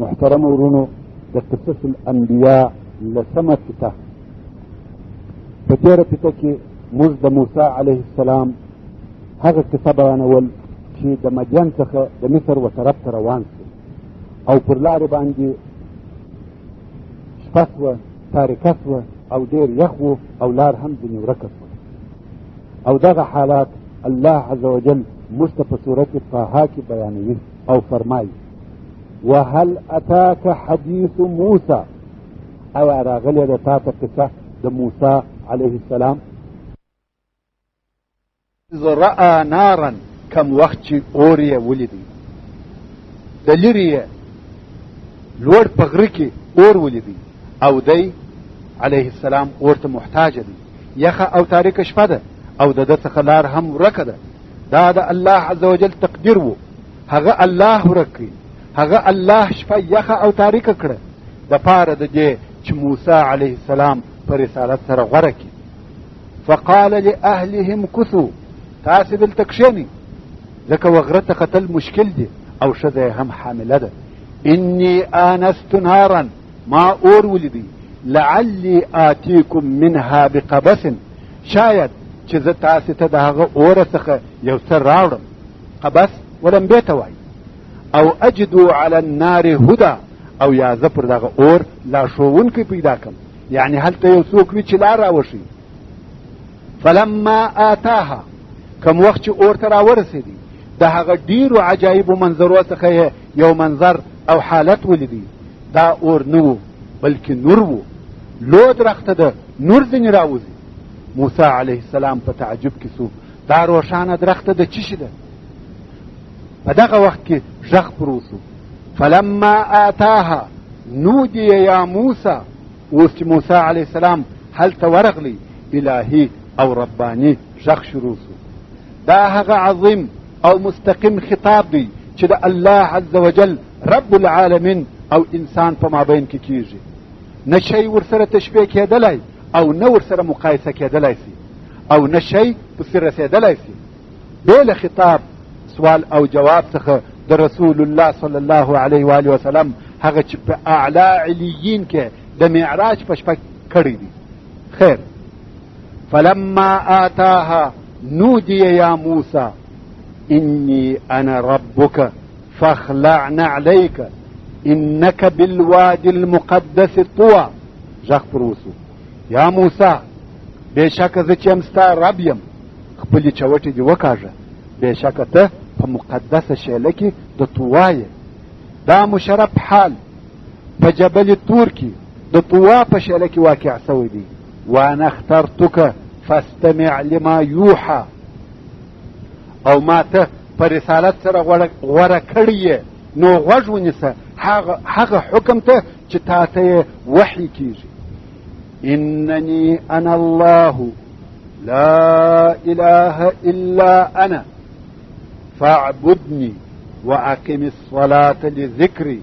محترم ورونو د قصص الانبیاء لسمه پته په تېره پته کې موږ د موسی علیه السلام هغه قصه بیانول چې د مدین څخه د مصر و طرف ته روان شو او پر لارې باندې شپه شوه تاریکه شوه او ډېر یخ و او لار هم ځینې ورکه شوه او دغه حالات الله عز وجل موږ ته په صورت طه کې بیانوي او فرمایي وهل اتاك حديث موسى او راغلی د تا ته قصه د موسی علیه السلام اذ رأى نارا کم وخت چې اور یې ولیدی د لرې یې لوړ په غره کې اور ولیدی او دی علیه السلام اور ته محتاج دی یخه او تاریکه شپه ده او د ده څخه لار هم ورکه ده دا د الله عز وجل تقدیر و هغه الله ورک کړي هغه الله شپه یخه او تاریکه کړه د پاره د دې چې موسی علیه السلام په رسالت سره غوره کړي فقال لاهلهم كثوا تاسې دلته کښېنئ ځکه وغره ته ختل مشکل دی او ښځه یې هم حامله ده اني آنست نارا ما اور ولیدی لعلی آتیکم منها بقبس شاید چې زه تاسې ته د هغه اوره څخه یو څه راوړم قبس ولمبې ته وایي او اجدو علی النار هدا او یا زه پر دغه اور لارښوونکی پیدا کړم یعنی هلته یو څوک وي چې لار راوښي فلما آتاها کم وخت چې اور ته راورسېدي د هغه ډیرو عجایبو منظرو څخه یې یو منظر او حالت ولیدي دا اور نه و بلکې نور و لو درخته ده نور ځینې راوځي موسی علیه السلام په تعجب کې سو دا روښانه درخته ده څه شي ده په دغه وخت کې غږ پر وسو فلما آتاها نودي یا موسی اوس چې موسی علیه السلام هلته ورغلی الهي او رباني غږ شروع سو دا هغه عظیم او مستقیم خطاب دی چې د الله عز وجل رب العالمین او انسان په مابین کې کیږي نه شی ورسره تشبیه کېدلی او نه ورسره مقایسه کېدلی سي او نه شی پسې رسېدلی سي بې له خطاب سوال او جواب څخه د رسول الله صلی الله علیه و آله وسلم هغه چې په اعلی علیین کې د معراج په شپه کړی دی خیر فلما آتاها نودي يا موسى إني أنا ربك فاخلع نعليك إنك بالوادي المقدس طوى غږ پر وسو یا موسی بېشکه زه چې یم ستا رب یم خپلې چوټې دې وکاږه بېشکه ته په مقدسه شیله کې د طوا یې دا مشرف حال په جبل تور کې د طوا په شیله کې واقع سوی دی وانا اخترتک فاستمع لما یوحى او ما ته په رسالت سره غوره کړی یې نو غوږ ونیسه هغه حکم ته چې تا ته یې وحي کېږي انني انا الله لا اله الا انا فاعبدني واقم الصلاه لذكري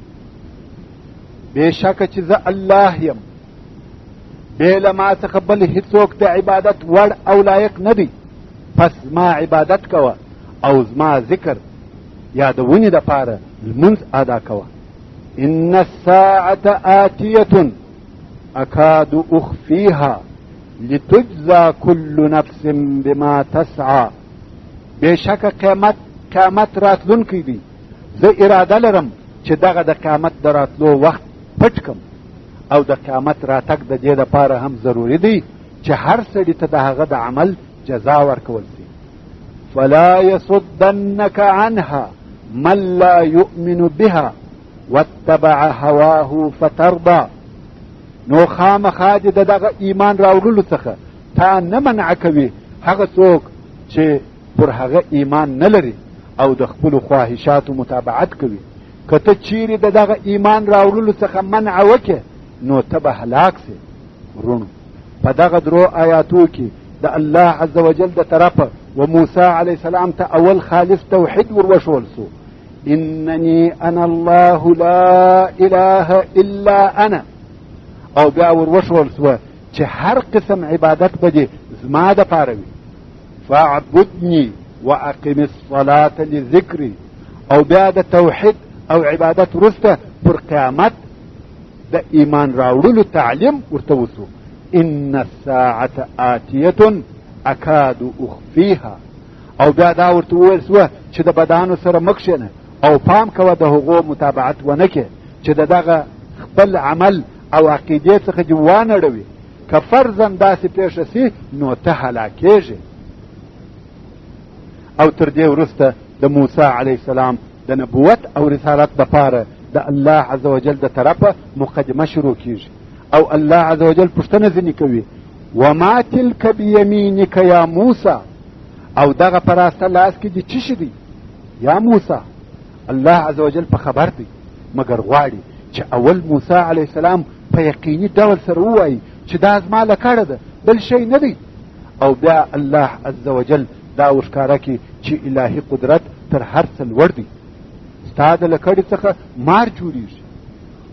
بېشکه چې زه الله یم بې له ما څخه بل هېڅوک د عبادت وړ او لایق نه دی پس زما عبادت کوه او زما ذکر یادونې دپاره لمونځ ادا کوه ان الساعة آتیة اکاد اخفیها لتجزا کل نفس بما تسعى بېشکه قیامت راتلونکی دی زه اراده لرم چې دغه د قیامت د راتلو وخت پټ کم او د قیامت راتګ د دې دپاره هم ضروري دی چې هر سړي ته د هغه د عمل جزا ورکول سي فلا يصدنك عنها من لا يؤمن بها واتبع هواه فترضى نو خامخا دې د دغه ایمان راوړلو څخه تا نه منع کوي هغه څوک چې پر هغه ایمان نه لري او د خپلو خواهشاتو متابعت کوي که ته چیرې د دغه ایمان راوړلو څخه منع وکې نو ته به هلاک سي ورونو په دغه درو آیاتو کې د الله عز وجل د طرفه و موسی علیه السلام ته اول خالص توحید وروښول سو انني انا الله لا اله الا انا او بیا وروښول سوه چې هر قسم عبادت به دې زما دپاره وي فاعبدني واقم الصلاه لذکري او بیا د توحید او عبادت وروسته پر قیامت د ایمان راوړلو تعلیم ورته وسو. ان الساعة آتیة اکاد اخفیها. او بیا دا ورته وویل سوه چې د بدانو سره مه کښېنه او پام کوه د هغو متابعت ونه کې چې د دغه خپل عمل او عقیدې څخه دې وانړوي. که فرضاً داسې پېښه سي نو ته هلاکېږې. او تر دې وروسته د موسی علیه السلام د نبوت او رسالت دپاره د الله عز وجل د طرفه مقدمه شروع کیږي او الله عز وجل پوښتنه ځینې کوي وما تلک بیمینک یا موسی. او دغه په راسته لاس کې دې څه شي دی یا موسی؟ الله عز وجل په خبر دی مګر غواړي چې اول موسی علیه السلام په یقیني ډول سره ووایي چې دا زما لکړه ده بل شی نه دی. او بیا الله عز وجل دا ورښکاره کړي چې الهي قدرت تر هر څه لوړ دی. ستا د لکړې څخه مار جوړېږي.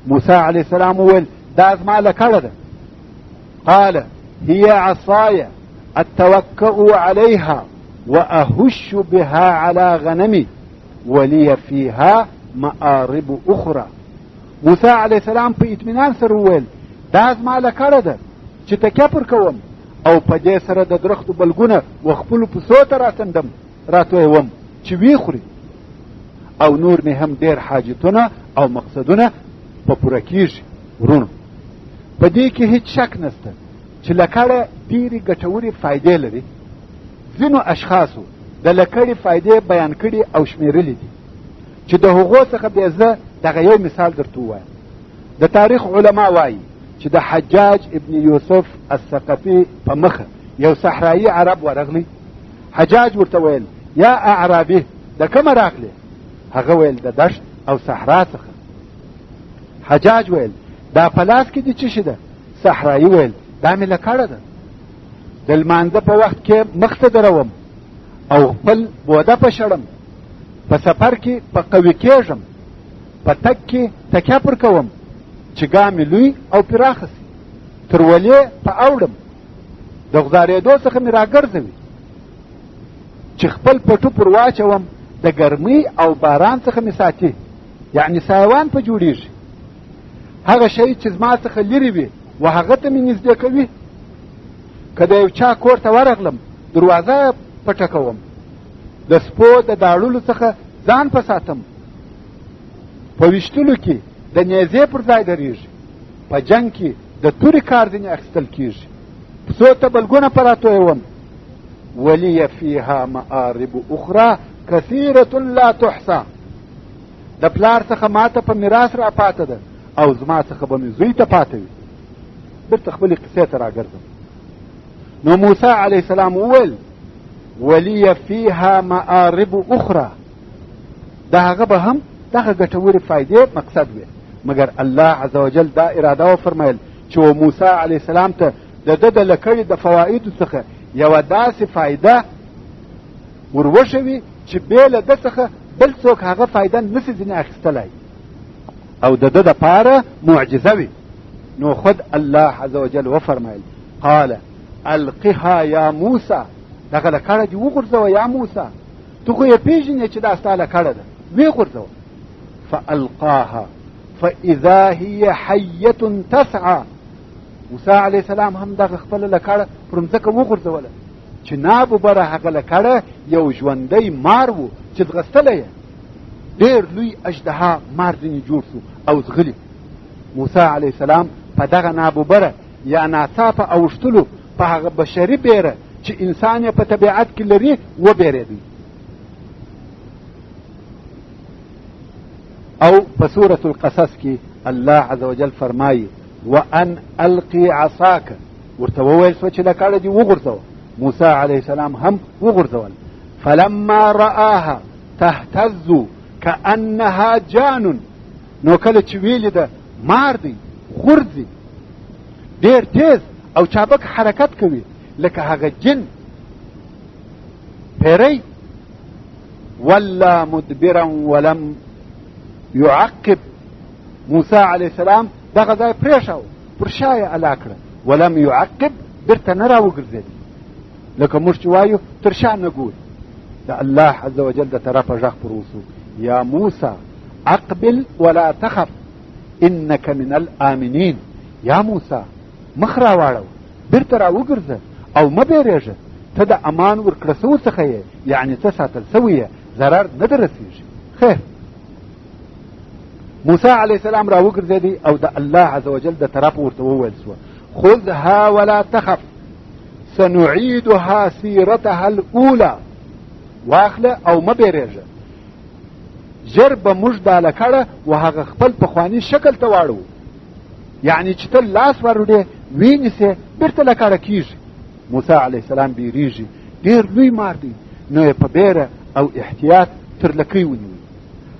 موسی علیه السلام وویل دا زما لکړه ده. قال هي عصاي اتوکأ علیها واهش بها على غنمي ولي فيها مآرب اخرى. موسی علیه السلام په اطمینان سره وویل دا زما لکړه ده چې تکیه پر کوم او په دې سره د درختو بلګونه و خپلو پسو ته راتندم راتویوم چې وی خوري او نور مې هم ډېر حاجتونه او مقصدونه په پوره کیږي. ورونو په دې کې هیڅ شک نشته چې لکړه ډېرې ګټورې فایدې لري. ځینو اشخاصو د لکړې فایدې بیان کړي او شمیرلې دي چې د هغو څخه بیا زه دغه یو مثال درته ووایم. د تاریخ علما وایي چې د حجاج ابن یوسف الثقفي په مخه یو صحرایي عرب ورغلی. حجاج ورته ویل یا اعرابي د کومه راغلی؟ هغه ویل د دشت او صحرا څخه. حجاج ویل دا په لاس کې دې څه شي ده؟ صحرایي ویل دا مې لکړه ده. د لمانځه په وخت کې مخ ته دروم او خپل بوده په شړم، په سفر کې په قوي کېږم، په تک کې تکیه پر کوم چې ګام مې لوی او پراخه سي، تر ولې په اوړم، د غذارېدو څخه مې راګرځوي چې خپل پټو پر واچوم، د ګرمۍ او باران څخه مې ساتي، یعنې سایوان په جوړېږي. هغه شی چې زما څخه لرې وي و هغه ته مې نږدې کوي. که د یو چا کور ته ورغلم دروازه پټه کوم، د سپو د داړلو څخه ځان په ساتم، په ویشتلو کې د نیزې پر ځای درېږي، په جنګ کې د تورې کار ځینې اخیستل کېږي، پسو ته بلګونه په راتویوم. ولی فیها مآرب اخرى کثیرة لا تحصى. د پلار څخه ماته په میراث را پاته ده او زما څخه به مې زوی ته پاته وي. بېرته خپلې قصې ته راګرځم. نو موسی علیه السلام وویل ولی فیها مآرب اخرى، د هغه به هم دغه ګټورې فایدې مقصد وي. مګر الله عز وجل دا اراده وفرمایل چې و موسی علیه السلام ته د ده د لکړې د فوایدو څخه یوه داسې فایده وروښوي چې بې له ده څخه بل څوک هغه فایده نسي ځینې اخیستلی او د ده دپاره معجزه وي. نو خود الله عز وجل وفرمایل قال القها یا موسی، دغه لکړه دې وغورځوه یا موسی، ته خو یې پېژنې چې دا ستا لکړه ده، ویې غورځوه. فالقاها فاذا هي حیة تسعى. موسی علیه السلام هم دغه خپله لکړه پر مځکه وغورځوله چې ناببره هغه لکړه یو ژوندی مار و چې ځغستلی یې. ډېر لوی اژدها مار ځینې جوړ سو او ځغلي. موسی علیه السلام په دغه ناببره یا ناڅاپه اوښتلو په هغه بشري بیره چې انسان یې په طبیعت کې لري وبېرېدی. او په سورة القصص کې الله عز وجل فرمایي وان القي عصاک، ورته وویل سوه چې لکړه دې وغورځوه. موسی علیه السلام هم وغورځول. فلما رآها تهتز كأنها جان، نو کله چې ویلې ده مار دی غورځي، ډېر تیز او چابک حرکت کوي لکه هغه جن. پیری ولا مدبرا ولم يعقب. موسی علیه السلام دغه ځای پرېښاو، پر شا یې الا کړه، ولم يعقب، بېرته نه راوګرځېد، لکه موږ چې وایو تر شا نه ګوري. د الله عز وجل د طرفه غږ پر وسو یا موسی اقبل ولا تخف. انک من الامنین. یا موسی مخ راواړو، بیرته راوګرځه او مه بیریږه، ته د امان ورکړه سوو څخه یې، یعنې ته ساتل سوی یې، ضرر نه در رسېږي. خیر، موسی علیه السلام راوګرځېدی او د الله عز وجل د طرف ورته وویل سوه خذها ولا تخف سنعيدها سیرتها الاولى. واخله او مه بیریږه، ژر به موږ دا لکړه و هغه خپل پخواني شکل ته واړو، یعنی چې ته لاس وروړې وینیسې بیرته لکړه کیږي. موسی علیه السلام بیریږي، ډېر لوی مار دی، نو یې په بیره او احتیاط تر لکۍ ونیوی.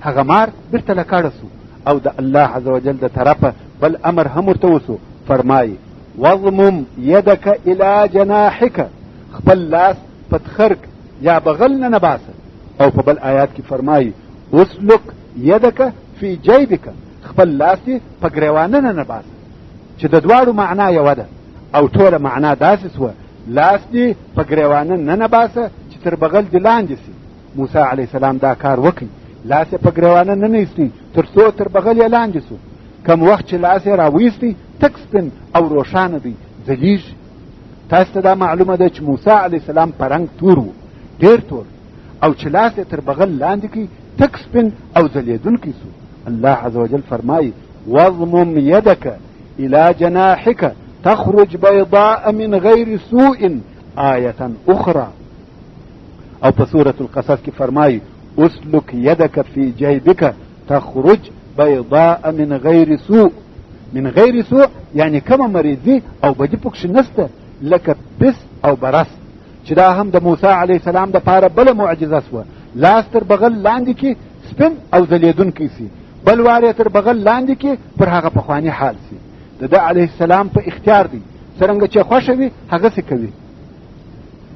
هغه مار بیرته لکړه سو او د الله عز وجل د طرفه بل امر هم ورته وسو، فرمایي وضمم یدک الی جناحک، خپل لاس په تخرک یا بغل نه نباسه. او په بل آیات کې فرمایي اسلک یدک فی جیبک، خپل لاس دې په ګریوانه نه نباسه، چې د دواړو معنا یوه ده او ټوله معنا داسې سوه لاس دې په ګریوانه نه نباسه چې تر بغل دې لاندې سي. موسی علیه السلام دا کار وکړي، لاس یې په ګریوانه نه نیستی تر څو تر بغل یې لاندې سو. کم وخت چې لاس یې راویستی تک سپین او روښانه دی، ځلیږي. تاسو ته دا معلومه ده چې موسی علیه السلام په رنګ تور و، ډېر تور، او چې لاس یې تر بغل لاندې کړي تک سپین او ځلیدونکی سو. الله عز وجل فرمایي وضمم یدک الی جناحک تخرج بيضاء من غیر سوء آیة اخرى. او په سورة القصص کې فرمایي اسلک یدک فی جیبک تخرج بيضاء من غیر سوء. من غیر سوء یعنی کومه مریضي او بدي پکښې نسته، لکه پس او برس، چې دا هم د موسی علیه السلام د پاره بله معجزه سوه. لاس تر بغل لاندې کې سپین او ځلیدونکی سي، بل وار یې تر بغل لاندې کې پر هغه پخواني حال سي. د ده علیه السلام په اختیار دی، څرنګه چې خوښه وي هغسې کوي.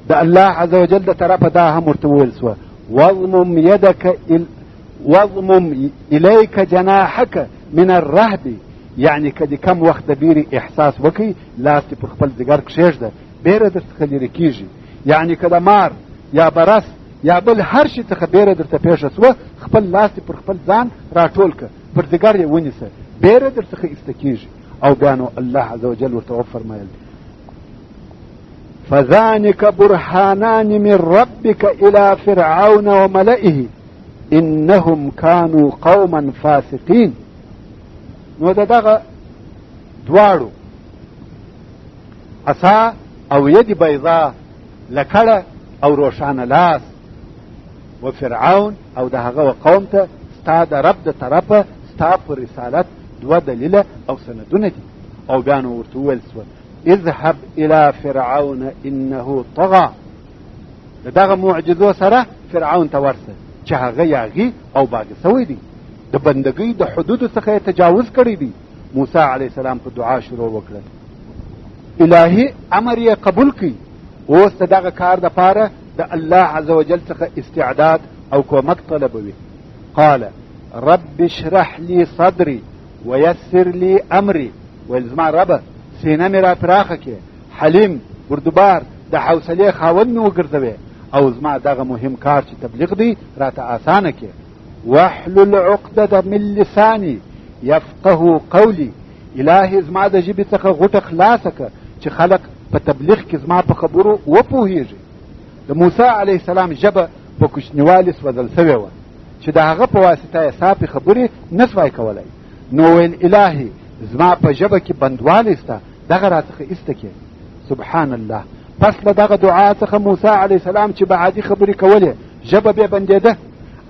د الله عز وجل د طرفه دا هم ورته وویل سوه وضمم الیک جناحک من الرهب، یعنی که د کم وخت د بیرې احساس وکړي لاس دې پر خپل ځګر کښېږده، بیره در څخه لرې کېږي. یعنی که د مار یا برس یا بل هر شي څخه بیره درته پیښه سوه، خپل لاس دې پر خپل ځان راټول که، پر ځګر یې ونیسه، بیره در څخه ایسته کېږي. او بیا نو الله عز وجل ورته وفرمایل فذلک برهانان من ربک الی فرعون وملئه انهم كانوا قوما فاسقین. نو دغه دواړو عصا او ید بیضا، لکړه او روښانه لاس، و فرعون او د هغه قوم ته ستا د رب د طرفه ستا په رسالت دوه دلیله او سندونه دي. او بیا نو ورته وویل سوه اذهب الی فرعون انه طغى. د دغه معجزو سره فرعون ته ورسه چې هغه یاغي او باغي سوی دی، د بندګۍ د حدودو څخه یې تجاوز کړی دی. موسی علیه السلام په دعا شروع وکړه، الهي امر یې قبول کړي. اوس د دغه کار دپاره د الله عز وجل څخه استعداد او کومک طلبوي. قال رب اشرح لي صدري ويسر لي امري. ویل زما ربه سینه مې را پراخه کړې، حلیم بردبار د حوصلې خاوند مې وګرځوې، او زما دغه مهم کار چې تبلیغ دی راته آسانه کړې. واحلل عقدة من لساني يفقه قولي. الهي زما د ژبې څخه غوټه خلاصه کړه چې خلق په تبلیغ کې زما په خبرو وپوهېږي. د موسی علیه السلام ژبه په کوچنیوالي سوځل سوې وه چې د هغه په واسطه یې صافې خبرې نه سوای کولی. نو ویل الهي زما په ژبه کې بندوالی سته، دغه راڅخه ایسته کړې. سبحان الله. پس له دغه دعا څخه موسی علیه السلام چې به عادي خبرې کولې ژبه بې بندېده،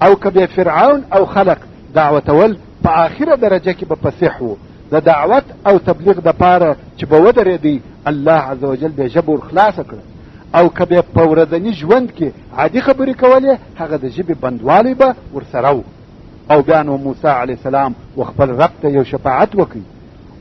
او که بې فرعون او خلق دعوتول په آخره درجه کې به فصیح و. د دعوت او تبلیغ دپاره چې به ودرېدی الله عز وجل به ژبه ور خلاصه کړه، او که به په ورځني ژوند کې عادي خبرې کولې هغه د ژبې بندوالی به ورسره و. او بیا نو موسی علیه السلام و خپل رب ته یو شفاعت وکړي.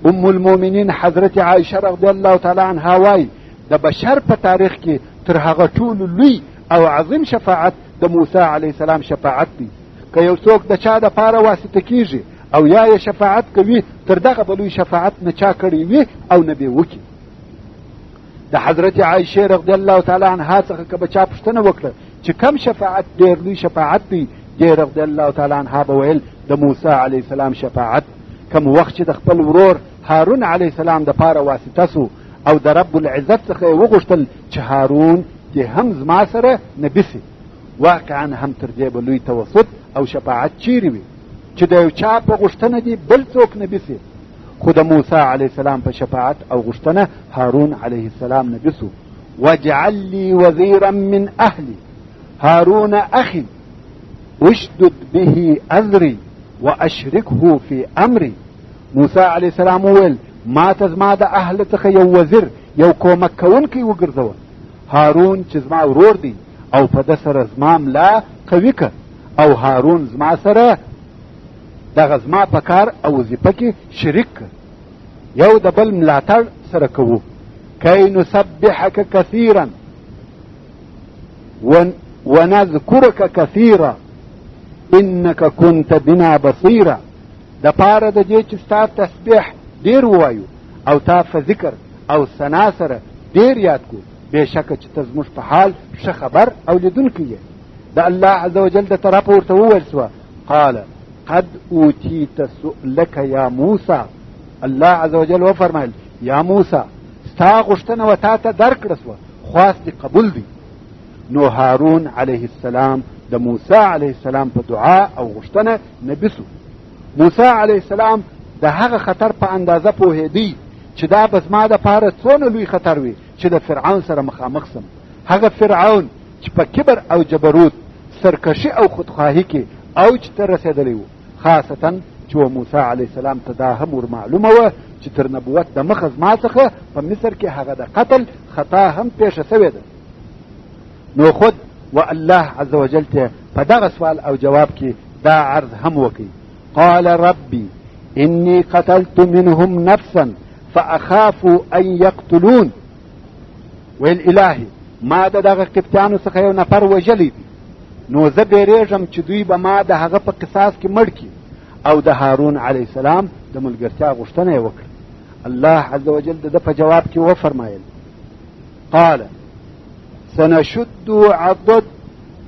ام المؤمنین حضرت عایشه رضی الله تعالی عنها وایي د بشر په تاریخ کې تر هغه ټولو لوی او عظیم شفاعت د موسی علیه السلام شفاعت دی. که یو څوک د چا دپاره واسطه کېږي او یا یې شفاعت کوي، تر دغه به لوی شفاعت نه چا کړی وي او نه به وکړي. د حضرت عایشه رضی الله تعالی عنها څخه که به چا پوښتنه وکړه چې کم شفاعت ډېر لوی شفاعت دی، دې رضی الله تعالی عنها به ویل د موسی علیه السلام شفاعت، کوم وخت چې د خپل ورور هارون علیه السلام د پاره واسطه سو او د رب العزت څخه یې وغوښتل چې هارون دې هم زما سره نبي سي، واقعا هم تر دې به لوی توسط او شفاعت چیرې وي چې د یو چا په غوښتنه دي بل څوک نبي سي. خو د موسی علیه السلام په شفاعت او غوښتنه هارون علیه السلام نبي سو. واجعل لي وزيرا من أهلي هارون أخي اشدد به أذري وأشركه في أمري. موسی علیه السلام وویل ما ته زما د اهل څخه یو وزیر یو کومک کوونکی وګرځوه، هارون چې زما ورور دی او په ده سره زما ملا قوي که، او هارون زما سره دغه زما په کار او وظیفه کې شریک که، یو د بل ملاتړ سره کوو. كي نسبحك كثيرا ونذكرك كثيرا انك كنت بنا بصيرا. د پاره د دې چې ستا تسبیح ډیر ووایو او تا په ذکر او ثنا سره ډیر یاد کو، بېشکه چې ته زموږ په حال ښه خبر او لیدونکی یې. د الله عز وجل د طرفه ورته وویل سوه قال قد اوتیت سؤلك یا موسی. الله عز وجل وفرمایل یا موسی ستا غوښتنه و تا ته درکړه سوه، خواست دې قبول دی. نو هارون علیه السلام د موسی علیه السلام په دعا او غوښتنه نبي سو. موسی علیه السلام د هغه خطر په اندازه پوهېدی چې دا به زما دپاره څونه لوی خطر وي چې د فرعون سره مخامخ سم. هغه فرعون چې په کبر او جبروت سرکشي او خودخواهي کې اوج ته رسېدلی و، خاصتا چې موسی علیه السلام ته دا هم ور معلومه وه چې تر نبوت د مخه زما څخه په مصر کې هغه د قتل خطا هم پیښه سوې ده. نو خود و الله عز وجل ته په دغه سوال او جواب کې دا عرض هم وکړي قال ربي إني قتلت منهم نفسا فأخاف أن يقتلون. ویل الهي ما د دغه قبطیانو څخه یو نفر وژلی دی، نو زه بیریږم چې دوی به ما د هغه په قصاص کې مړ کړي. او د هارون علیه السلام د ملګرتیا غوښتنه یې وکړه. الله عز وجل د ده په جواب کې وفرمایل قال سنشد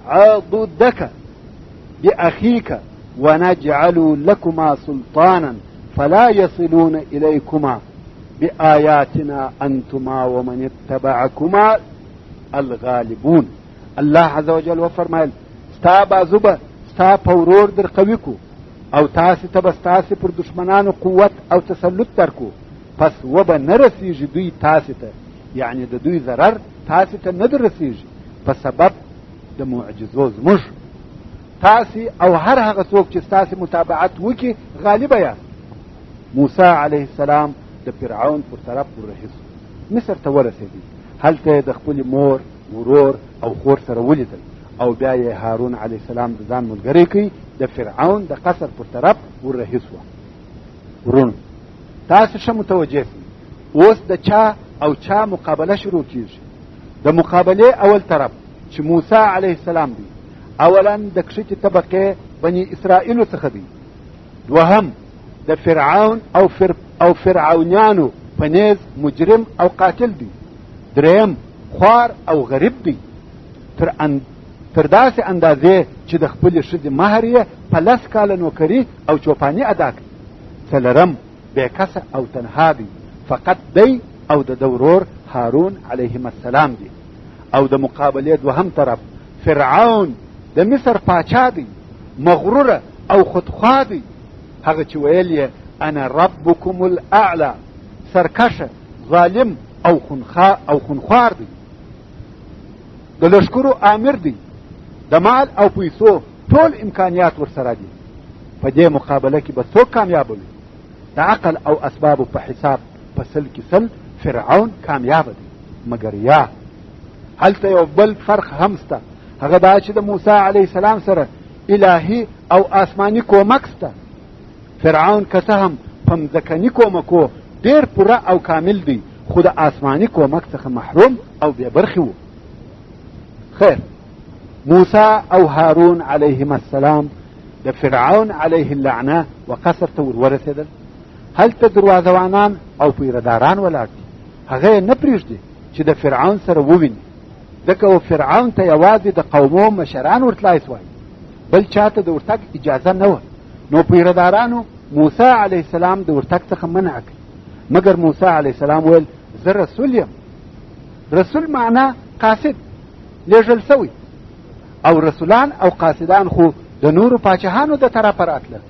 عضدك بأخيك ونجعل لكما سلطانا فلا يصلون إليكما بآياتنا أنتما ومن اتبعكما الغالبون. الله عز وجل وفرمایل ستا بازو به ستا په ورور در قوي کو او تاسې ته به ستاسې پر دشمنانو قوت او تسلط درکو، پس وبه نه رسیږي دوی تاسې ته، یعنی د دوی ضرر تاسې ته نه در رسیږي په سبب د معجزو زموږ. تاسې او هر هغه څوک چې ستاسې متابعت وکړي غالبه یاست. موسی علیه السلام د فرعون پر طرف وررهي سو، مصر ته ورسېدی. هلته د خپلې مور ورور او خور سره ولیدل او بیا یې هارون علیه السلام د ځان ملګری کوي د فرعون د قصر پر طرف وررهي سوه. ورونو تاسو ښه متوجه سئ، اوس د چا او چا مقابله شروع کیږي. د مقابلې اول طرف چې موسی علیه السلام دی، اولا د کښتې طبقې بني اسرائیلو څخه دی، دوهم د فرعون او فرعونیانو په نیز مجرم او قاتل دی، دریم خوار او غریب دی تر داسې اندازې چې د خپلې ښځې مهر یې په 10 کاله نوکري او چوپاني ادا کړي، څلرم بېکسه او تنها دی، فقط دی او د ورور هارون علیهم السلام دی. او د مقابلې دوهم طرف فرعون د مصر پاچا دی، مغروره او خودخوا دی، هغه چې ویل یې انا ربکم الاعلی، سرکشه ظالم او خونخوار دی، د لشکرو امیر دی، د مال او پیسو ټول امکانیات ورسره دي. په دې مقابله کې به څوک کامیاب وي؟ د عقل او اسبابو په حساب په 100 فرعون کامیاب دی. مګر یا هلته یو بل فرق هم شته، هغه دا چې د موسی علیه السلام سره الهي او آسماني کومک شته. فرعون که څه هم په مځکني کومکو ډېر پوره او کامل دی، خو د آسماني کومک څخه محروم او بې برخې و. خیر، موسی او هارون علیهم السلام د فرعون علیه اللعنه و قصر ته ورورسېدل. هلته دروازوانان او پیرداران ولاړ دي، هغه یې نه پرېږدي چې د فرعون سره وویني، ځکه فرعون ته یوازې د قومو مشران ورتلای سوای، بل چاته د ورتګ اجازه نه وه. نو پیردارانو موسی علیه السلام د ورتګ څخه منع کړ، مګر موسی علیه السلام ویل زه رسول یم. رسول معنا قاصد، لېږل سوی. او رسولان او قاصدان خو د نورو پاچاهانو د طرفه راتله.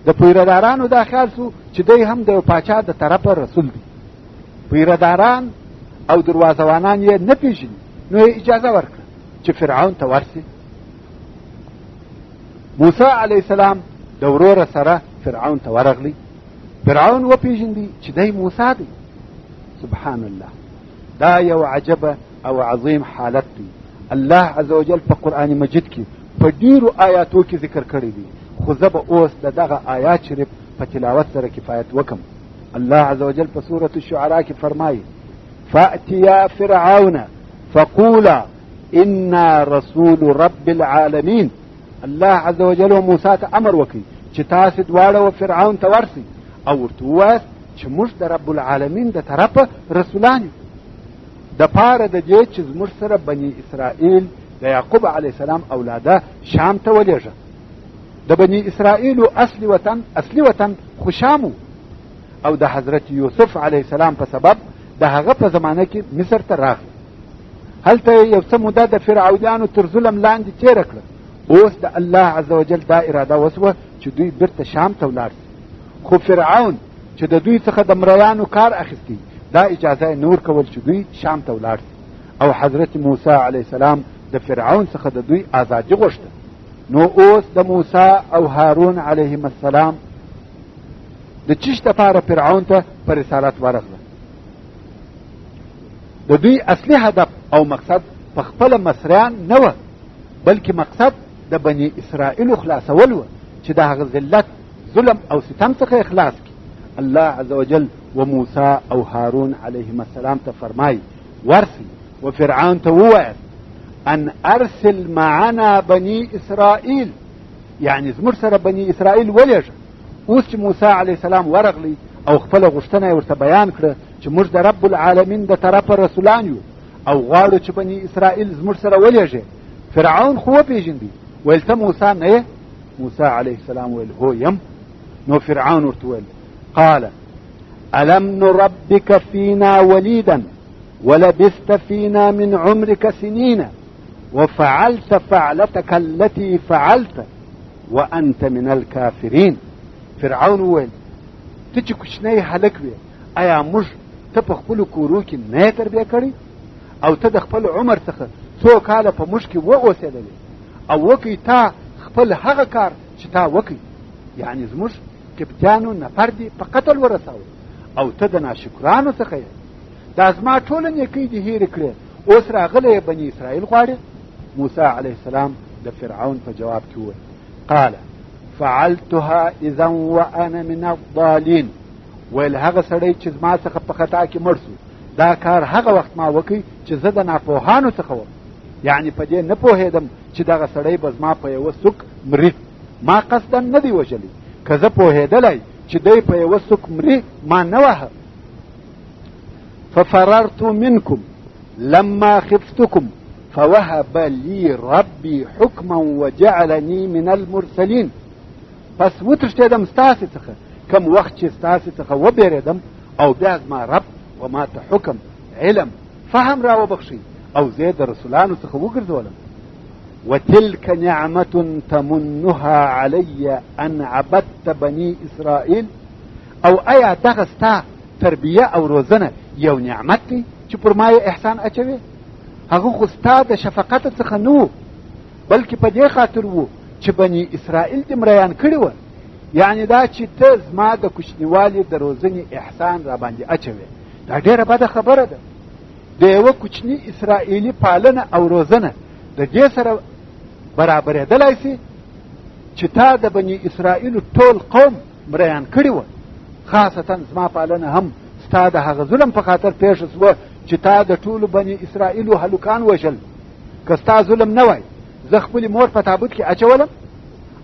د پیردارانو دا خیال سو چې دی هم د پاچا د طرفه رسول دی. پیرداران او دروازوانان یې نه پیژني، نو یې اجازه ورکړه چې فرعون ته ورسي. موسی علیه السلام د وروره سره فرعون ته ورغلی. فرعون وپیژندی چې دی موسی دی. سبحان الله، دا یو عجبه او عظیم حالت دی. الله عز وجل په قرآن مجید کې په ډیرو آیاتو کې ذکر کړی دی، خو زه به اوس د دغه آیات شریف په تلاوت سره کفایت وکم. الله عز وجل په سورة الشعراء کې فرمایي: فأتیا فرعون فقولا انا رسول رب العالمین. الله عز وجل و موسی ته امر وکړي چې تاسو دواړه و فرعون ته ورسئ او ورته ووایاست چې موږ د رب العالمین د طرفه رسولان یو، د پاره د دې چې زموږ سره بني اسرائیل د یعقوب علیه السلام اولاده شام ته ولېږه. د بني اسرائیلو اصلي وطن خو شام او د حضرت یوسف علیه السلام په سبب د هغه په زمانه کې مصر ته راغله. هلته یو څه موده د فرعونانو تر ظلم لاندې تېره کړه. اوس د الله عز وجل دا اراده وسوه چې دوی بیرته شام ته ولاړ شي، خو فرعون چې د دوی څخه د مریانو کار اخیستی دا اجازه نور کول چې دوی شام ته ولاړ شي. او حضرت موسی علیه السلام د فرعون څخه د دوی ازادي غوښته. نو اوس د موسی او هارون علیهم السلام د چیش دپاره فرعون ته په رسالت ورغله. د دوی اصلي هدف او مقصد په خپله مصریان نه و، بلکې مقصد د بني اسرائیلو خلاصول و چې د هغه ذلت، ظلم او ستم څخه اخلاص کړي. الله عز وجل و موسی او هارون علیهم السلام ته فرمایي: ورسئ و فرعون ته ووایاست ان ارسل معنا بني اسرائیل، یعنی زموږ سره بني اسرائیل ولېږه. اوس چې موسی علیه السلام ورغلی او خپله غوښتنه یې ورته بیان کړه چې موږ د رب العالمین د طرفه رسولان یو او غواړو چې بني اسرائیل زموږ سره ولېږي. فرعون خو وپېژندی، ویل ته موسی نه یې؟ موسی علیه السلام ویل هو یم. نو فرعون ورته ویل: قال الم نربك فينا وليدا ولبثت فينا من عمرك سنين وفعلت فعلتك التي فعلت وانت من الكافرين. فرعون ویل: ته چې کوچنی هلک وې، آیا موږ ته په خپلو کورو کې نه یې تربیه کړې؟ او ته د خپل عمر څخه څو کاله په موږ کې واوسېدلې او وکړې تا خپل هغه کار چې تا وکړې، یعنی زموږ کپتانو نفر دي په قتل ورساوه او ته د ناشکرانو څخه یې. دا زما ټوله نیکۍ دې هېرې کړې، اوس راغلی بني اسرائیل غواړې؟ موسی علیه السلام د فرعون په جواب کې وویل: قال فعلتها اذا وانا من الضالين. ویل هغه سړی چې زما څخه په خطا کې مړ سو، دا کار هغه وخت ما وکړي چې زه د ناپوهانو څخه وم، یعنی په دې نه پوهېدم چې دغه سړی به زما په یوه سوک مري، ما قصدا نه دی وژلی. که زه پوهېدلی چې دی په یوه سوک مري ما نه وهه. ففررت منکم لما خفتکم فوهب لي ربي حکما وجعلني من المرسلین. پس وتښتېدم ستاسې څخه کم وخت چې ستاسې څخه وبېرېدم او بیا زما رب و ما ته حکم، علم، فهم را وبخشي او زه د رسولانو څخه وګرځولم. وتلك نعمة تمنها علي ان عبدت بني اسرائیل. او ایا دغه ستا تربیه او روزنه یو نعمت دی چې پر ما یې احسان اچوي؟ هغه خو ستا د شفقت څخه نه و، بلکې په دې خاطر و چې بني اسرائیل دې مریان کړي وه. یعنی دا چې ته زما د کوچنیوالي د روزنې احسان را باندې اچوي، دا ډېره بده خبره ده. د یوه کوچني اسرائیلي پالنه او روزنه د دې سره برابرېدلی سي چې تا د بني اسرائیلو ټول قوم مریان کړي وه. خاصتا زما پالنه هم ستا د هغه ظلم په خاطر پېښه سوه چې تا د ټولو بني اسرائیلو هلکان وژل. که ستا ظلم نه وای، زه خپلې مور په تابوت کې اچولم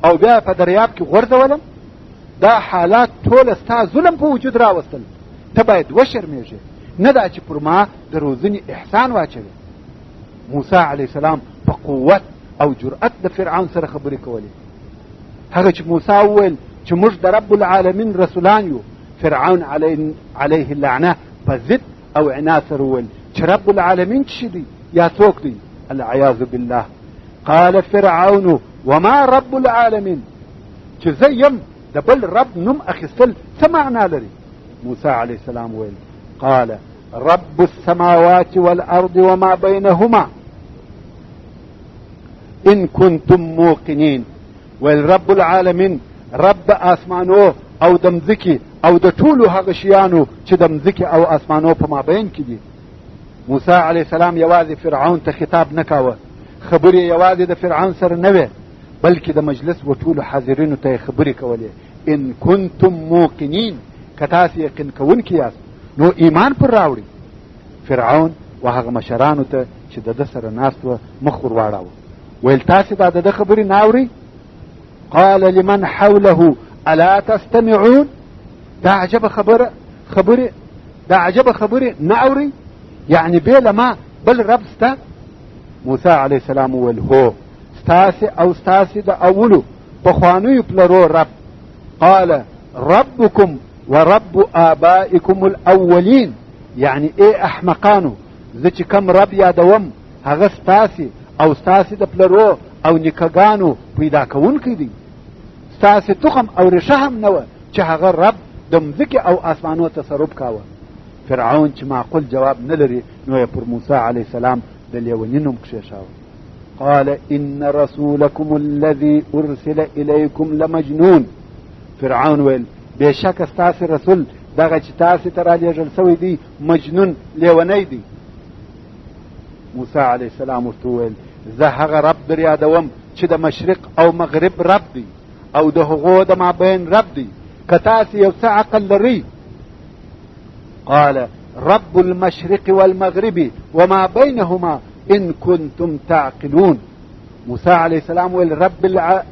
او بیا په دریاب کې غورځولم. دا حالات ټوله ستا ظلم په وجود راوستل. ته باید وشرمېږې، نه دا چې پر ما د روزنې احسان واچوي. موسی علیه السلام په قوت او جرأت د فرعون سره خبرې کولې. هغه چې موسی وویل چې موږ د رب العالمین رسولان یو. فرعون علیه اللعنه په ضد او عناد سره وویل چې رب العالمین څه دی یا څوک دی؟ العیاذ بالله. قال فرعون وما رب العالمین، چې زه یم د بل رب نوم اخیستل څه معنا لري؟ موسی علیه السلام ویل قال رب السماوات والارض وما بينهما ان كنتم موقنين. ویل رب العالمین رب آسمانو او د مځکې او د ټولو هغه شیانو چې د مځکې او آسمانو په مابین کې دي. موسی علیه السلام یوازې فرعون ته خطاب نه کاوه، خبرې یوازې د فرعون سره نه وې، بلکې د مجلس و ټولو حاضرینو ته یې خبرې کولې. ان کنتم موقنین، که تاسې یقین کوونکي یاست نو ایمان پر راوړئ. فرعون و هغه مشرانو ته چې د ده سره ناست وه مخ ور واړاوه، ویل تاسې دا د ده خبرې نه اورئ؟ قال لمن حوله الا تستمعون. دا عجبه خبره نه اورئ؟ یعنی بې له ما بل رب سته؟ موسی علیه السلام وویل هو، ستاسې او ستاسې د اولو پخوانیو پلرو رب. قال ربكم ورب آبائكم الاولین، یعنی ای احمقانو زه چې کم رب یادوم هغه ستاسې او ستاسې د پلرو او نیکهګانو پیدا کوونکی دی. ستاسې تخم او ریشه هم نه وه چې هغه رب د مځکې او آسمانو تصرف کاوه. فرعون چې معقول جواب نه لري نو یې پر موسی علیه السلام د لیوني نوم کښېښاوه. قال ان رسولکم الذي ارسل الیکم لمجنون. فرعون ویل بېشکه ستاسې رسول دغه چې تاسې ته رالیږل سوی دی مجنون لیونی دی. موسی علیه السلام ورته وویل زه هغه رب در یادوم چې د مشرق او مغرب رب دی او د هغو د مابین رب دی، که تاسې یو څه عقل لرئ. قال رب المشرق والمغرب وما بينهما ان كنتم تعقلون. موسی علیه السلام ویل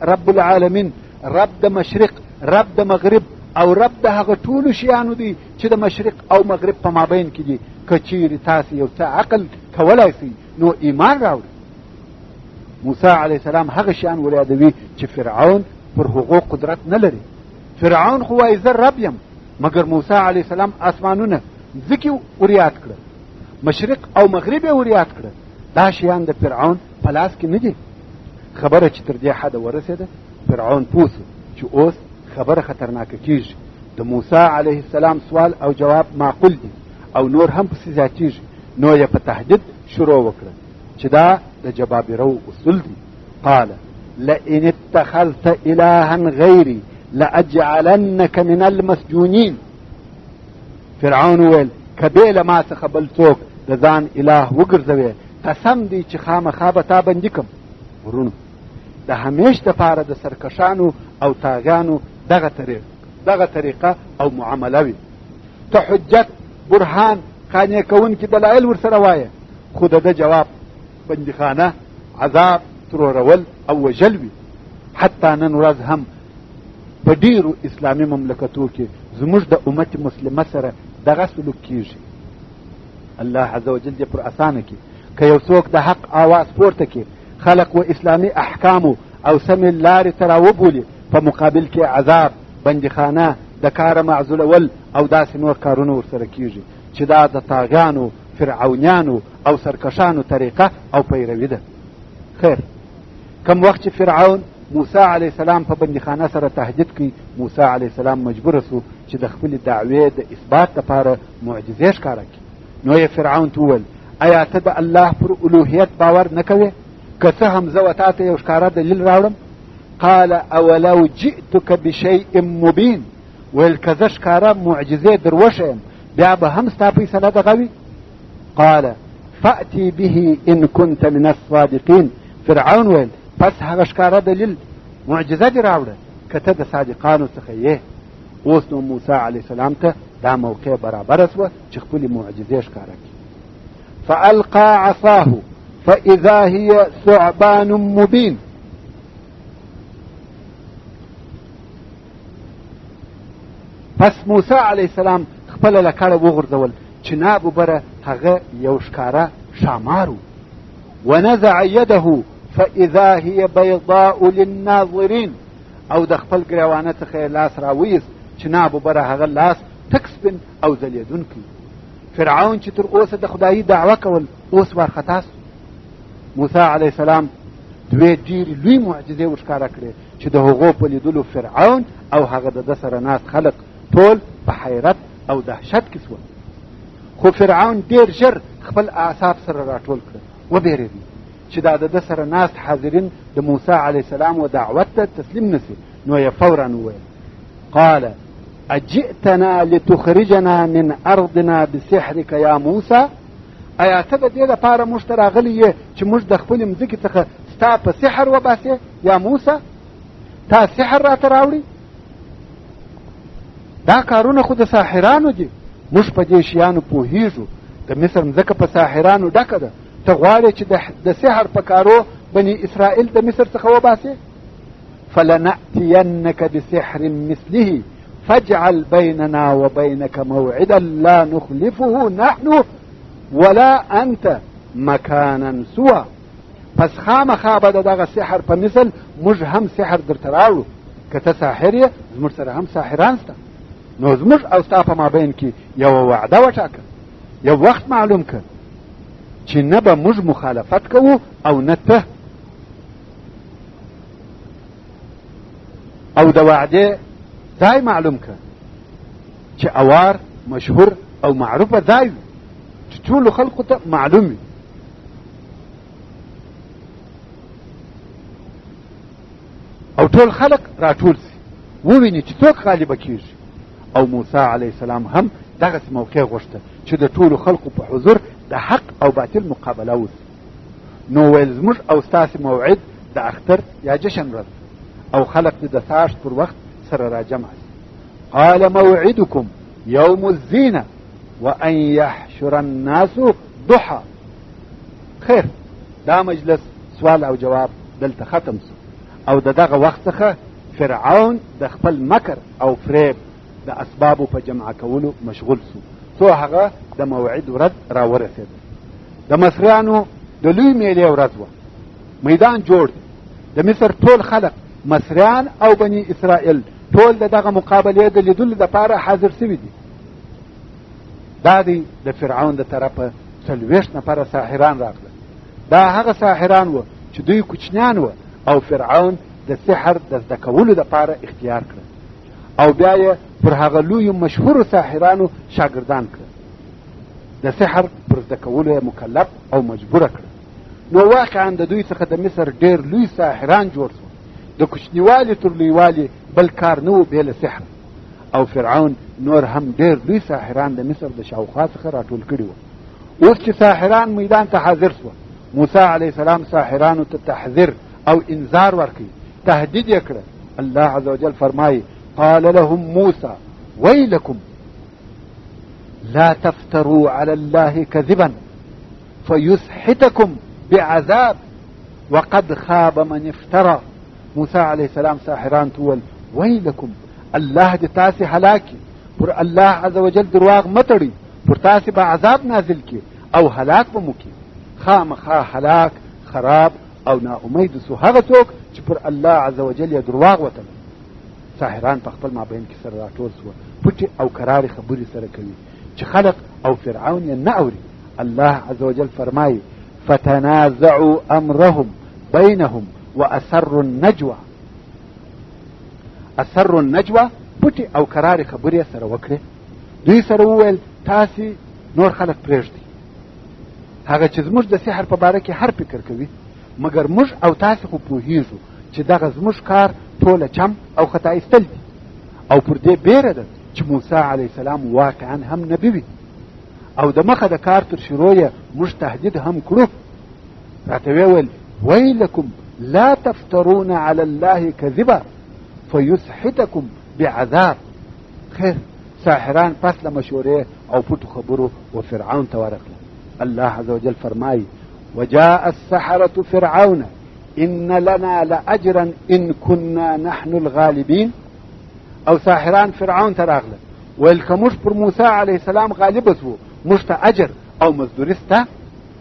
رب العالمین رب د مشرق، رب د مغرب او رب د هغه ټولو شیانو دی چې د مشرق او مغرب په مابین کې دي. که چیرې تاسې یو څه عقل کولای سئ نو ایمان راوړئ. موسی علیه السلام هغه شیان ور یادوي چې فرعون پر هغو قدرت نه لري. فرعون خو وایي زه رب یم، مګر موسی علیه السلام آسمانونه ځکې ور یاد کړه، مشرق او مغرب یې ور یاد کړه. دا شیان د فرعون په لاس کې نه دي. خبره چې تر دې حده ورسېده فرعون پوه سو چې اوس خبره خطرناکه کیږي. د موسی علیه السلام سوال او جواب معقول دي او نور هم پسې زیاتیږي. نو یې په تهدید شروع وکړه چې دا د جبابرو اصول دي. قال لئن اتخذت الها غیري لاجعلنك من المسجونین. فرعون ویل که بې له ما څخه بل څوک د ځان اله وګرځوې قسم دی چې خامخا به تا بندي کړم. ورونو د همیش دپاره د سرکشانو او تاغیانو دغه طریقه او معامله وي. ته حجت، برهان، قانع کوونکي دلایل ورسره وایه، خو د ده جواب بندیخانه، عذاب، ترورول او وژل وي. حتی نن ورځ هم په ډیرو اسلامي مملکتو کې زموږ د امت مسلمه سره دغه سلوک کیږي. الله عز وجل دې پر اسانه کړي. که یو څوک د حق آواز پورته کړي، خلق و اسلامي احکامو او سمې لارې ته راوبولي، په مقابل کې عذاب، بندیخانه، د کاره معزولول او داسې نور کارونه ورسره کیږي چې دا د طاغیانو، فرعونیانو او سرکشانو طریقه او پیروي ده. خیر، کم وخت چې فرعون موسی علیه السلام په بندیخانه سره تهدید کوي، موسی علیه السلام مجبور سو چې د خپلې دعوې د اثبات لپاره معجزې ښکاره کړي. نو یې فرعون ته وویل ایا ته د الله پر الوهیت باور نه کوې؟ که څه هم زه و تا ته یو ښکاره دلیل راوړم. قال اولو جئتک بشیء مبین. ویل که زه ښکاره معجزې در وښیم بیا به هم ستا فیصله دغه وي؟ قال فأتی به ان كنت من الصادقین. فرعون ویل پس هغه ښکاره دلیل معجزه دې راوړه که ته د صادقانو څخه یې. اوس نو موسی علیه السلام ته دا موقع برابره سوه چې خپلې معجزې ښکاره کړي. فالقى عصاه فاذا هي ثعبان مبین. پس موسی علیه السلام خپله لکړه وغورځول چې ناببره هغه یو ښکاره ښامار و. ونزع یده فاذا هي بيضاء للناظرین. او د خپل ګریوانه څخه یې لاس راویست چې ناب وبره هغه لاس تک سپین او ځلېدونکی. فرعون چې تر اوسه د خدایي دعوه کول اوس وارخطا سو. موسی علیه السلام دوې ډېرې لوی معجزې ورښکاره کړې چې د هغو په لیدلو فرعون او هغه د ده سره ناست خلق ټول په حیرت او دهشت کې سول. خو فرعون ډېر ژر خپل اعصاب سره راټول کړه، وبېرېدی چې دا د ده سره ناست حاضرین د موسی علیه السلام و دعوت ته تسلیم نسي. نو یې فورا وویل قال اجئتنا لتخرجنا من ارضنا بسحرك یا موسی، ایا ته د دې لپاره موږ ته راغلی یې چې موږ د خپلې مځکې څخه ستا په سحر وباسې یا موسی؟ تا سحر راته راوړي؟ دا کارونه خو د ساحرانو دي، موږ په دې شیانو پوهیږو. د مصر مځکه په ساحرانو ډکه ده، ته غواړې چې د سحر په کارو بني اسرائیل د مصر څخه وباسې؟ فلنأتینک بسحر مثله فاجعل بیننا وبینک موعدا لا نخلفه نحن ولا انت مکانا سوا. پس خامخا به د دغه سحر په مثل موږ هم سحر درته راوړو، که ته ساحر یې زموږ سره هم ساحران سته. نو زموږ او ستا په مابین کې یوه وعده وټاکه، یو وخت معلوم که چې نه به موږ مخالفت کوو او نه ته. او د وعدې ځای معلوم که چې اوار مشهور او معروفه ځای وي چې ټولو خلقو ته معلوم وي. او ټول خلق راټول سي وویني چې څوک غالبه کیږي. او موسی علیه السلام هم دغسې موقع غوښته چې د ټولو خلقو په حضور د حق او باطل مقابله وسي. نو ویل زموږ او ستاسې موعد د اختر یا جشن ورځ او خلق دې د ساشت پر وخت سره راجمع سي. قال موعدكم يوم الزينة وأن يحشر الناس ضحى. خیر دا مجلس سوال او جواب دلته ختم سو او دغه وخت څخه فرعون د خپل مکر او فریب د اسبابو په جمع کولو مشغول سو. څو هغه د موعد ورځ را ورسېد. د مصریانو د لوی میلې ورځ وه، میدان جوړ دی. د مصر ټول خلق مصریان او بني اسرائیل ټول د دغه مقابلې د لیدلو دپاره حاضر سوي دي. دا دی د فرعون د طرفه 40 نفره ساحران راغله. دا هغه ساحران وه چې دوی کوچنیان وه او فرعون د سحر د زده کولو دپاره اختیار کړه او بیا یې پر هغه لویو مشهورو ساحرانو شاګردان کړه. د سحر پر زده کولو یې مکلف او مجبوره کړه. نو واقعا د دوی څخه د مصر ډېر لوی ساحران جوړ شول. د کوچنیوالي تر لویوالي بل کار نه و بې له سحر. او فرعون نور هم ډېر لوی ساحران د مصر د شاوخوا څخه راټول کړي وو. اوس چې ساحران میدان ته حاضر سوه، موسی علیه السلام ساحرانو ته تحذير او انذار ورکړي، تهدید یې کړه. الله عز وجل فرمایي قال لهم موسى ويلكم لا تفتروا على الله كذبا فيسحتكم بعذاب وقد خاب من افترى. موسی علیه السلام ساحران تول ویلکم، الله دې تاسې هلاکي، پر الله عز وجل درواغ متړي، پر تاسې به عذاب نازل کی او هلاک به مو کی. خامخا هلاک خراب او ناامید سو هغه څوک چې پر الله عز وجل یې درواغ وتل. ساحران په خپل مابین کې سره راټول سوه، پټې او کرارې خبرې سره کوي چې خلق او فرعون یې نه اوري. الله عز وجل فرمایي فتنازعوا امرهم بینهم واسروا النجوى. اسروا النجوى پټې او کرارې خبرې سره وکړې. دوی سره وویل تاسې نور خلق پرېږدئ، هغه چې زموږ د سحر په باره کې هر فکر کوي، مګر موږ او تاسې خو پوهیږو چې دغه زموږ کار ټوله چم او خطا ایستل دي. او پر دې بیره ده چې موسی علیه السلام واقعا هم نبي وي او د مخه د کار تر شروع یې موږ تهدید هم کړو. راته ویل ویلکم لا تفترون على الله كذبا فيسحتكم بعذاب. خیر ساحران پس له مشورې او پټو خبرو و فرعون ته ورغله. الله عز وجل فرمایي وجاء السحرة فرعون إن لنا لأجرا إن كنا نحن الغالبين. او ساحران فرعون ته راغله ویل که موږ پر موسی علیه السلام غالبه سو موږ ته اجر او مزدوري سته،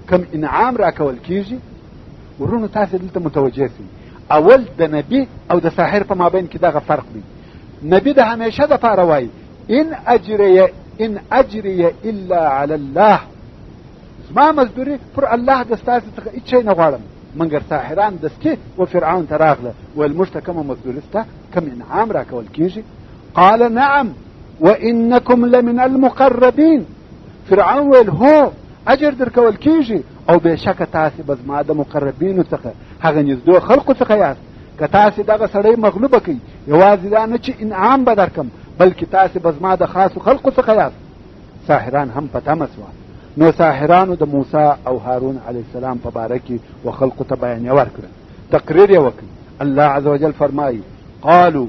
کم انعام را کول کیږي. ورونو تاسې دلته متوجه سئ، اول د نبی او د ساحر په مابین کې دغه فرق دی. نبی د همیشه د پاره وایي ان اجري الا على الله، زما مزدوري پر الله د ستاسو څخه هیڅ شی نه غواړم. مګر ساحران دستي و فرعون ته راغله ویل موږ ته کومه مزدوري شته، کوم انعام راکول کېږي؟ قال نعم وانکم لمن المقربین. فرعون ویل هو اجر درکول کېږي او بېشکه تاسې به زما د مقربینو څخه هغه نږدې خلقو څخه یاست. که تاسې دغه سړی مغلوبه کوي یوازې دا نه چې انعام به درکم بلکې تاسې به زما د خاصو خلقو څخه یاست. ساحران هم په تمه سوه. نو ساحرانو د موسی او هارون علیه السلام په باره کې و خلقو ته بیانیه ورکړه، تقریر یې وکړي. الله عز وجل فرمایي قالوا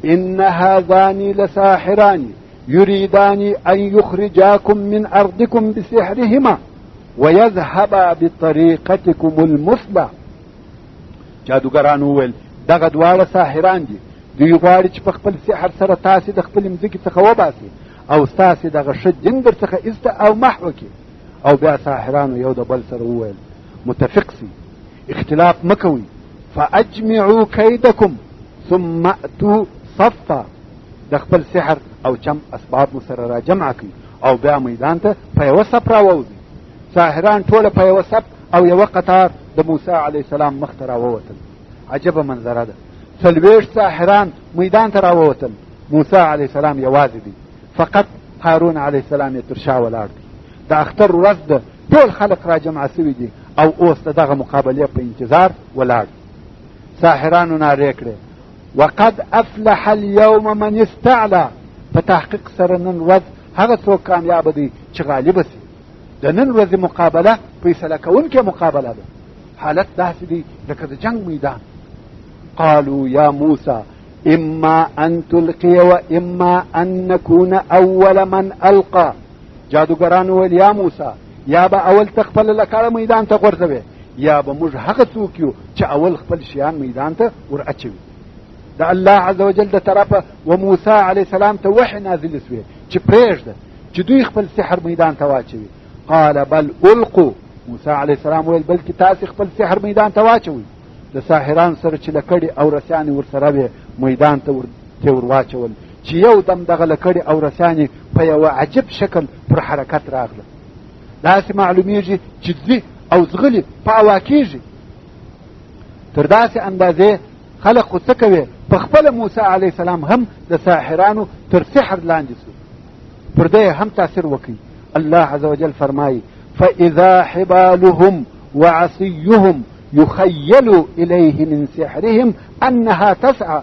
ان هذان لساحران يريدان ان يخرجاكم من ارضكم بسحرهما ويذهبا بطريقتكم المثلى. جادوګران وویل دغه دواړه ساحران دي، دوی غواړي چې په خپل سحر سره تاسې د خپلې مځکې څخه وباسي او ستاسې دغه ښه دین در څخه ایسته او محو کړي. او بیا ساحرانو یو د بل سره وویل متفق سي، اختلاف مه کوئ، فاجمعوا کیدکم ثم اتوا صفا. د خپل سحر او چم اسباب مو سره را جمع کړي او بیا میدان ته په یوه صف راووځئ. ساحران ټوله په یوه صف او یوه قطار د موسی علیه السلام مخ ته راووتل. عجبه منظره ده، 40 ساحران میدان ته راووتل، موسی علیه السلام یوازې دی، فقط هارون علیه السلام یې تر شا ولاړ دی. د اختر ورځ ده، ټول خلق را جمع سوي دي او اوس د دغه مقابلې په انتظار ولاړ. ساحرانو نارې کړې وقد افلح اليوم من استعلى. په تحقیق سره نن ورځ هغه څوک کامیاب دی چې غالب سي. د نن ورځې مقابله فیصله کوونکې مقابله ده. حالت داسې دی لکه د جنگ میدان. قالوا یا موسی اما ان تلقي واما ان نكون اول من القى. جادوګرانو ویل یا موسی یا به اول تخپل لکړه میدان ته غورځوي یا به موږ هغه څوک یو چې اول خپل شیان میدان ته ور اچوي. د الله عز وجل د طرفه و موسی علیه السلام ته وحی نازل سوی چې پرېږده چې دوی خپل سحر میدان ته واچوي. قال بل القوا. موسی علیه السلام ویل بلکې تاسې خپل سحر میدان ته واچوئ. د ساحران سره چې لکړې او رسیانې ورسره وې میدان ته ور واچول چې یو دم دغه لکړې او رسیانې په یوه عجب شکل پر حرکت راغله. داسې معلومیږي چې ځي او زغلي په هوا کېږي. تر داسې اندازې خلق خو څه کوي په خپله موسی علیه السلام هم د ساحرانو تر سحر لاندې سو، پر ده هم تاثیر وکړي. الله عز وجل فرمایي فاذا حبالهم وعصيهم يخيل إليه من سحرهم أنها تسعى.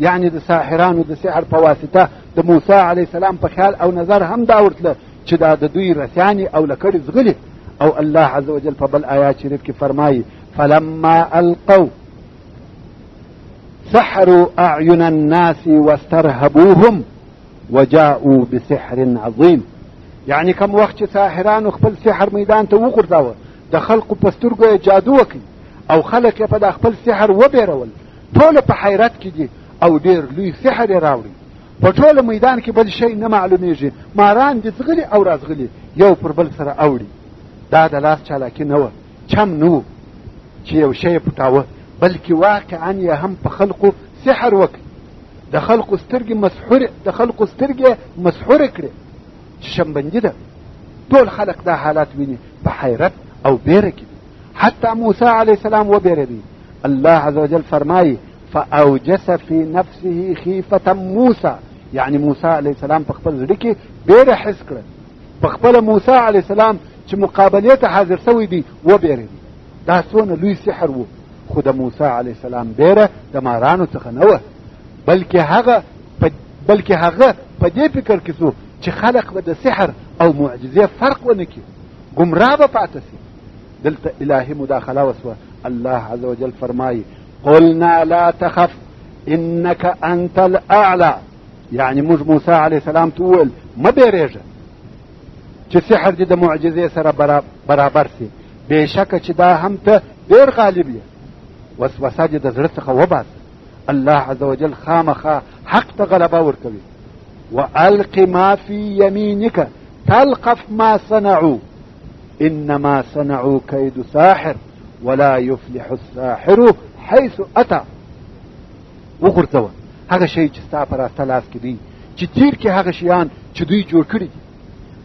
يعني د ساحرانو د سحر په واسطه د موسی علیه السلام په خیال او نظر هم دا ورتله چې دا د دوی رسیانې او لکړې زغلي. او الله عز وجل په بل آیات شریف کې فرمایي فلما القوا سحروا اعين الناس واسترهبوهم وجاءوا بسحر عظيم. يعني کوم وخت چې ساحرانو خپل سحر میدان ته وغورځاوه د خلقو په سترګو یې جادو وکړي او خلق یې په دا خپل سحر وبېرول. ټوله په حیرت کې دي او ډېر لوی سحر یې راوړي. په ټوله میدان کې بل شی نه معلومیږي، ماران دي ځغلي او رازغلي یو پر بل سره اوړي. دا د لاس چالاکي نه وه، چم نه و چې یو شی پټاوه، بلکې واقعا یې هم په خلقو سحر وکړي. د خلقو سترګې مسحورې کړې چې شمبندي ده. ټول خلق دا حالات ویني په حیرت او بیره کې. حتی موسی علیه السلام وبېرېدی. الله عز وجل فرمایي فاوجس في نفسه خیفة موسی. يعني موسی علیه السلام په خپل زړه کې بیره حس کړه. په خپله موسی علیه السلام چې مقابلې ته حاضر سوی دی وبېرېدی. دا څونه لوی سحر و. خو د موسی علیه السلام بیره د مارانو څخه نه وه، بلکې هغه په دې فکر کې سو چې خلق به د سحر او معجزې فرق ونه کړي، ګمراه به پاته سي. دلته الهي مداخله وسوه. الله عز وجل فرمایي قلنا لا تخف انك انت الاعلى. يعني موږ موسی علیه السلام ته وویل مه بیرېږه چې سحر دې د معجزې سره برابر سي، بېشکه چې دا هم ته ډېر غالب یې. وسوسه دې د زړه څخه وباسه. الله عز وجل خامخا حق ته غلبه ورکوي. والق ما في يمينك تلقف ما صنعوا انما صنعوا كيد ساحر ولا يفلح الساحر حيث اتى. وغورځوه هغه شی چې ستا په راسته لاس کې دی، چې تیر کې هغه شیان چې دوی جوړ کړي دي.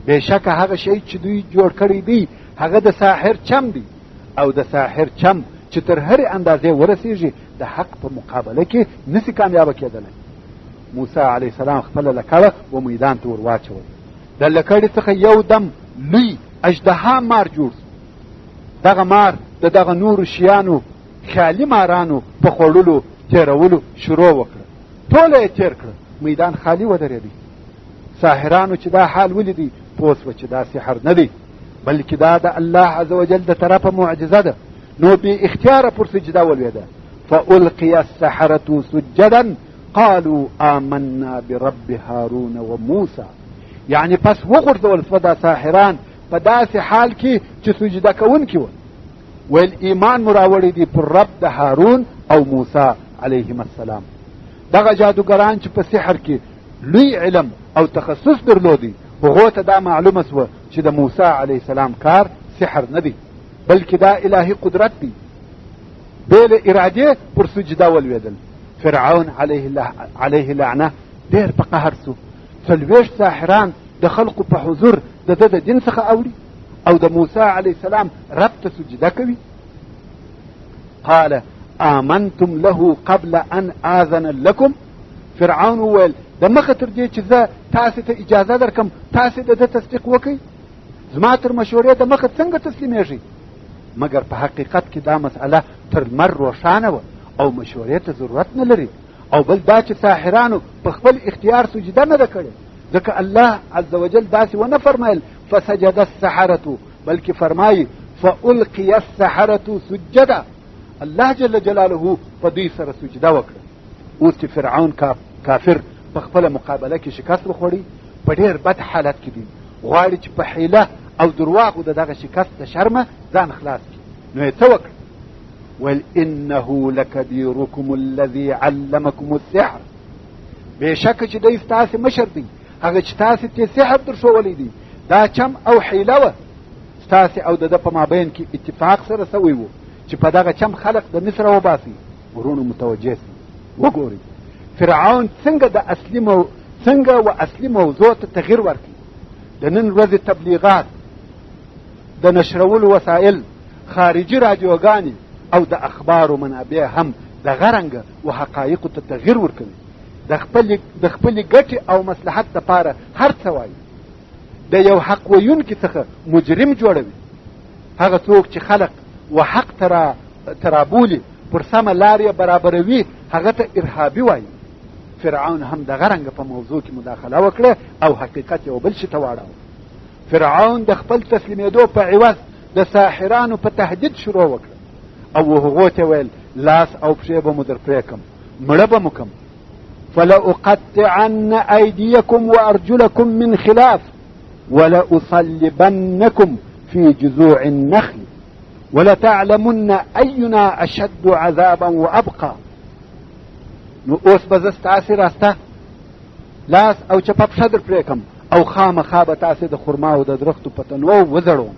بېشکه هغه شی چې دوی جوړ کړی دی هغه د ساحر چم دی، او د ساحر چم چې تر هرې اندازې ورسېږي د حق په مقابله کې نسي کامیابه کېدلی. موسی علیه السلام خپله لکړه و میدان ته ور واچول. د لکړې څخه یو دم لوی اژدها مار جوړ شو. دغه مار د دغه نورو شیانو خیالي مارانو په خوړلو تېرولو شروع وکړه، ټوله یې تېر کړه، میدان خالي ودرېدی. ساحرانو چې دا حال ولیدی پوه سوه چې دا سحر نه دی بلکې دا د الله عز وجل د طرفه معجزه ده. نو بې اختیاره پر سجده ولوېده. فالقي السحرة سجدا قالوا آمنا برب هارون وموسى. یعنی پس وغورځول سوه دا ساحران په داسې حال کې چې سجده کوونکي ول، ویل ایمان مو راوړی دی پر رب د هارون او موسی علیهم السلام. دغه جادوګران چې په سحر کې لوی علم او تخصص درلودي هغو ته دا معلومه سوه چې د موسی علیه السلام کار سحر نه دی بلکې دا الهي قدرت دی. بې له ارادې پر سجده ولوېدل. فرعون علیه لعنه ډېر په قهر سو. 40 ساحران د خلقو په حضور د ده د دین څخه اوري او د موسی علیه السلام رب ته سجده کوي. قال آمنتم له قبل ان آذن لكم. فرعون وویل د مخه تر دې چې زه تاسې ته اجازه درکم تاسې د ده تصدیق وکئ، زما تر مشورې د مخه څنګه تسلیمېږئ؟ مګر په حقیقت کې دا مسئله تر لمر روښانه وه او مشورې ته ضرورت نه لري. او بل دا چې ساحرانو په خپل اختیار سجده نه ده کړې، ځکه الله عز وجل داسې ونه فرمایل فسجد السحرة، بلکې فرمایي فالقي السحرة سجدا. الله جل جلاله په دوی سره سجده وکړه. اوس چې فرعون کافر په خپله مقابله کې شکست وخوړي په ډېر بد حالت کې دی، غواړي چې په حیله او درواغو د دغه شکست د شرمه ځان خلاص کړي. نو یې څه وکړه؟ ویل انه لکبیرکم الذي علمکم السحر. بېشکه چې دی ستاسې مشر دی، هغه چې تاسې ته سحر در ښوولی دی دا چم او حیله وه. ستاسې او د ده په مابین کې اتفاق سره سوی و چې په دغه چم خلق د مصر وباسي. ورونو متوجه سي وګورئ فرعون څنګه و اصلي موضوع ته تغییر ورکړي. د نن ورځې تبلیغات، د نشرولو وسایل، خارجي رادیوګانې او د اخبارو منابع هم د غرنګه و حقایقو ته تغییر ورکوي. د خپلې ګټې او مصلحت دپاره هر څه وایي. د یو حق ویونکي څخه مجرم جوړوي. هغه څوک چې خلق و حق ترابولي پر سمه لار یې برابروي هغه ته ارهابي وایي. فرعون هم د غرنګه په موضوع کې مداخله وکړه او حقیقت یو بل شي ته واړاوه. فرعون د خپل تسلیمېدو په عوض د ساحرانو په تهدید شروع وکړه او هغو ته ویل لاس او پښې به مو در پرې کم، مړه به مو کم. فلأقطعن أيديكم وأرجلكم من خلاف ولأصلبنكم في جذوع النخل ولتعلمن أينا أشد عذابا وأبقى. نو اوس به زه ستاسې راسته لاس او چپه پښه در پرې کم او خامخا به تاسې د خرماو د درختو په تنو وزړوم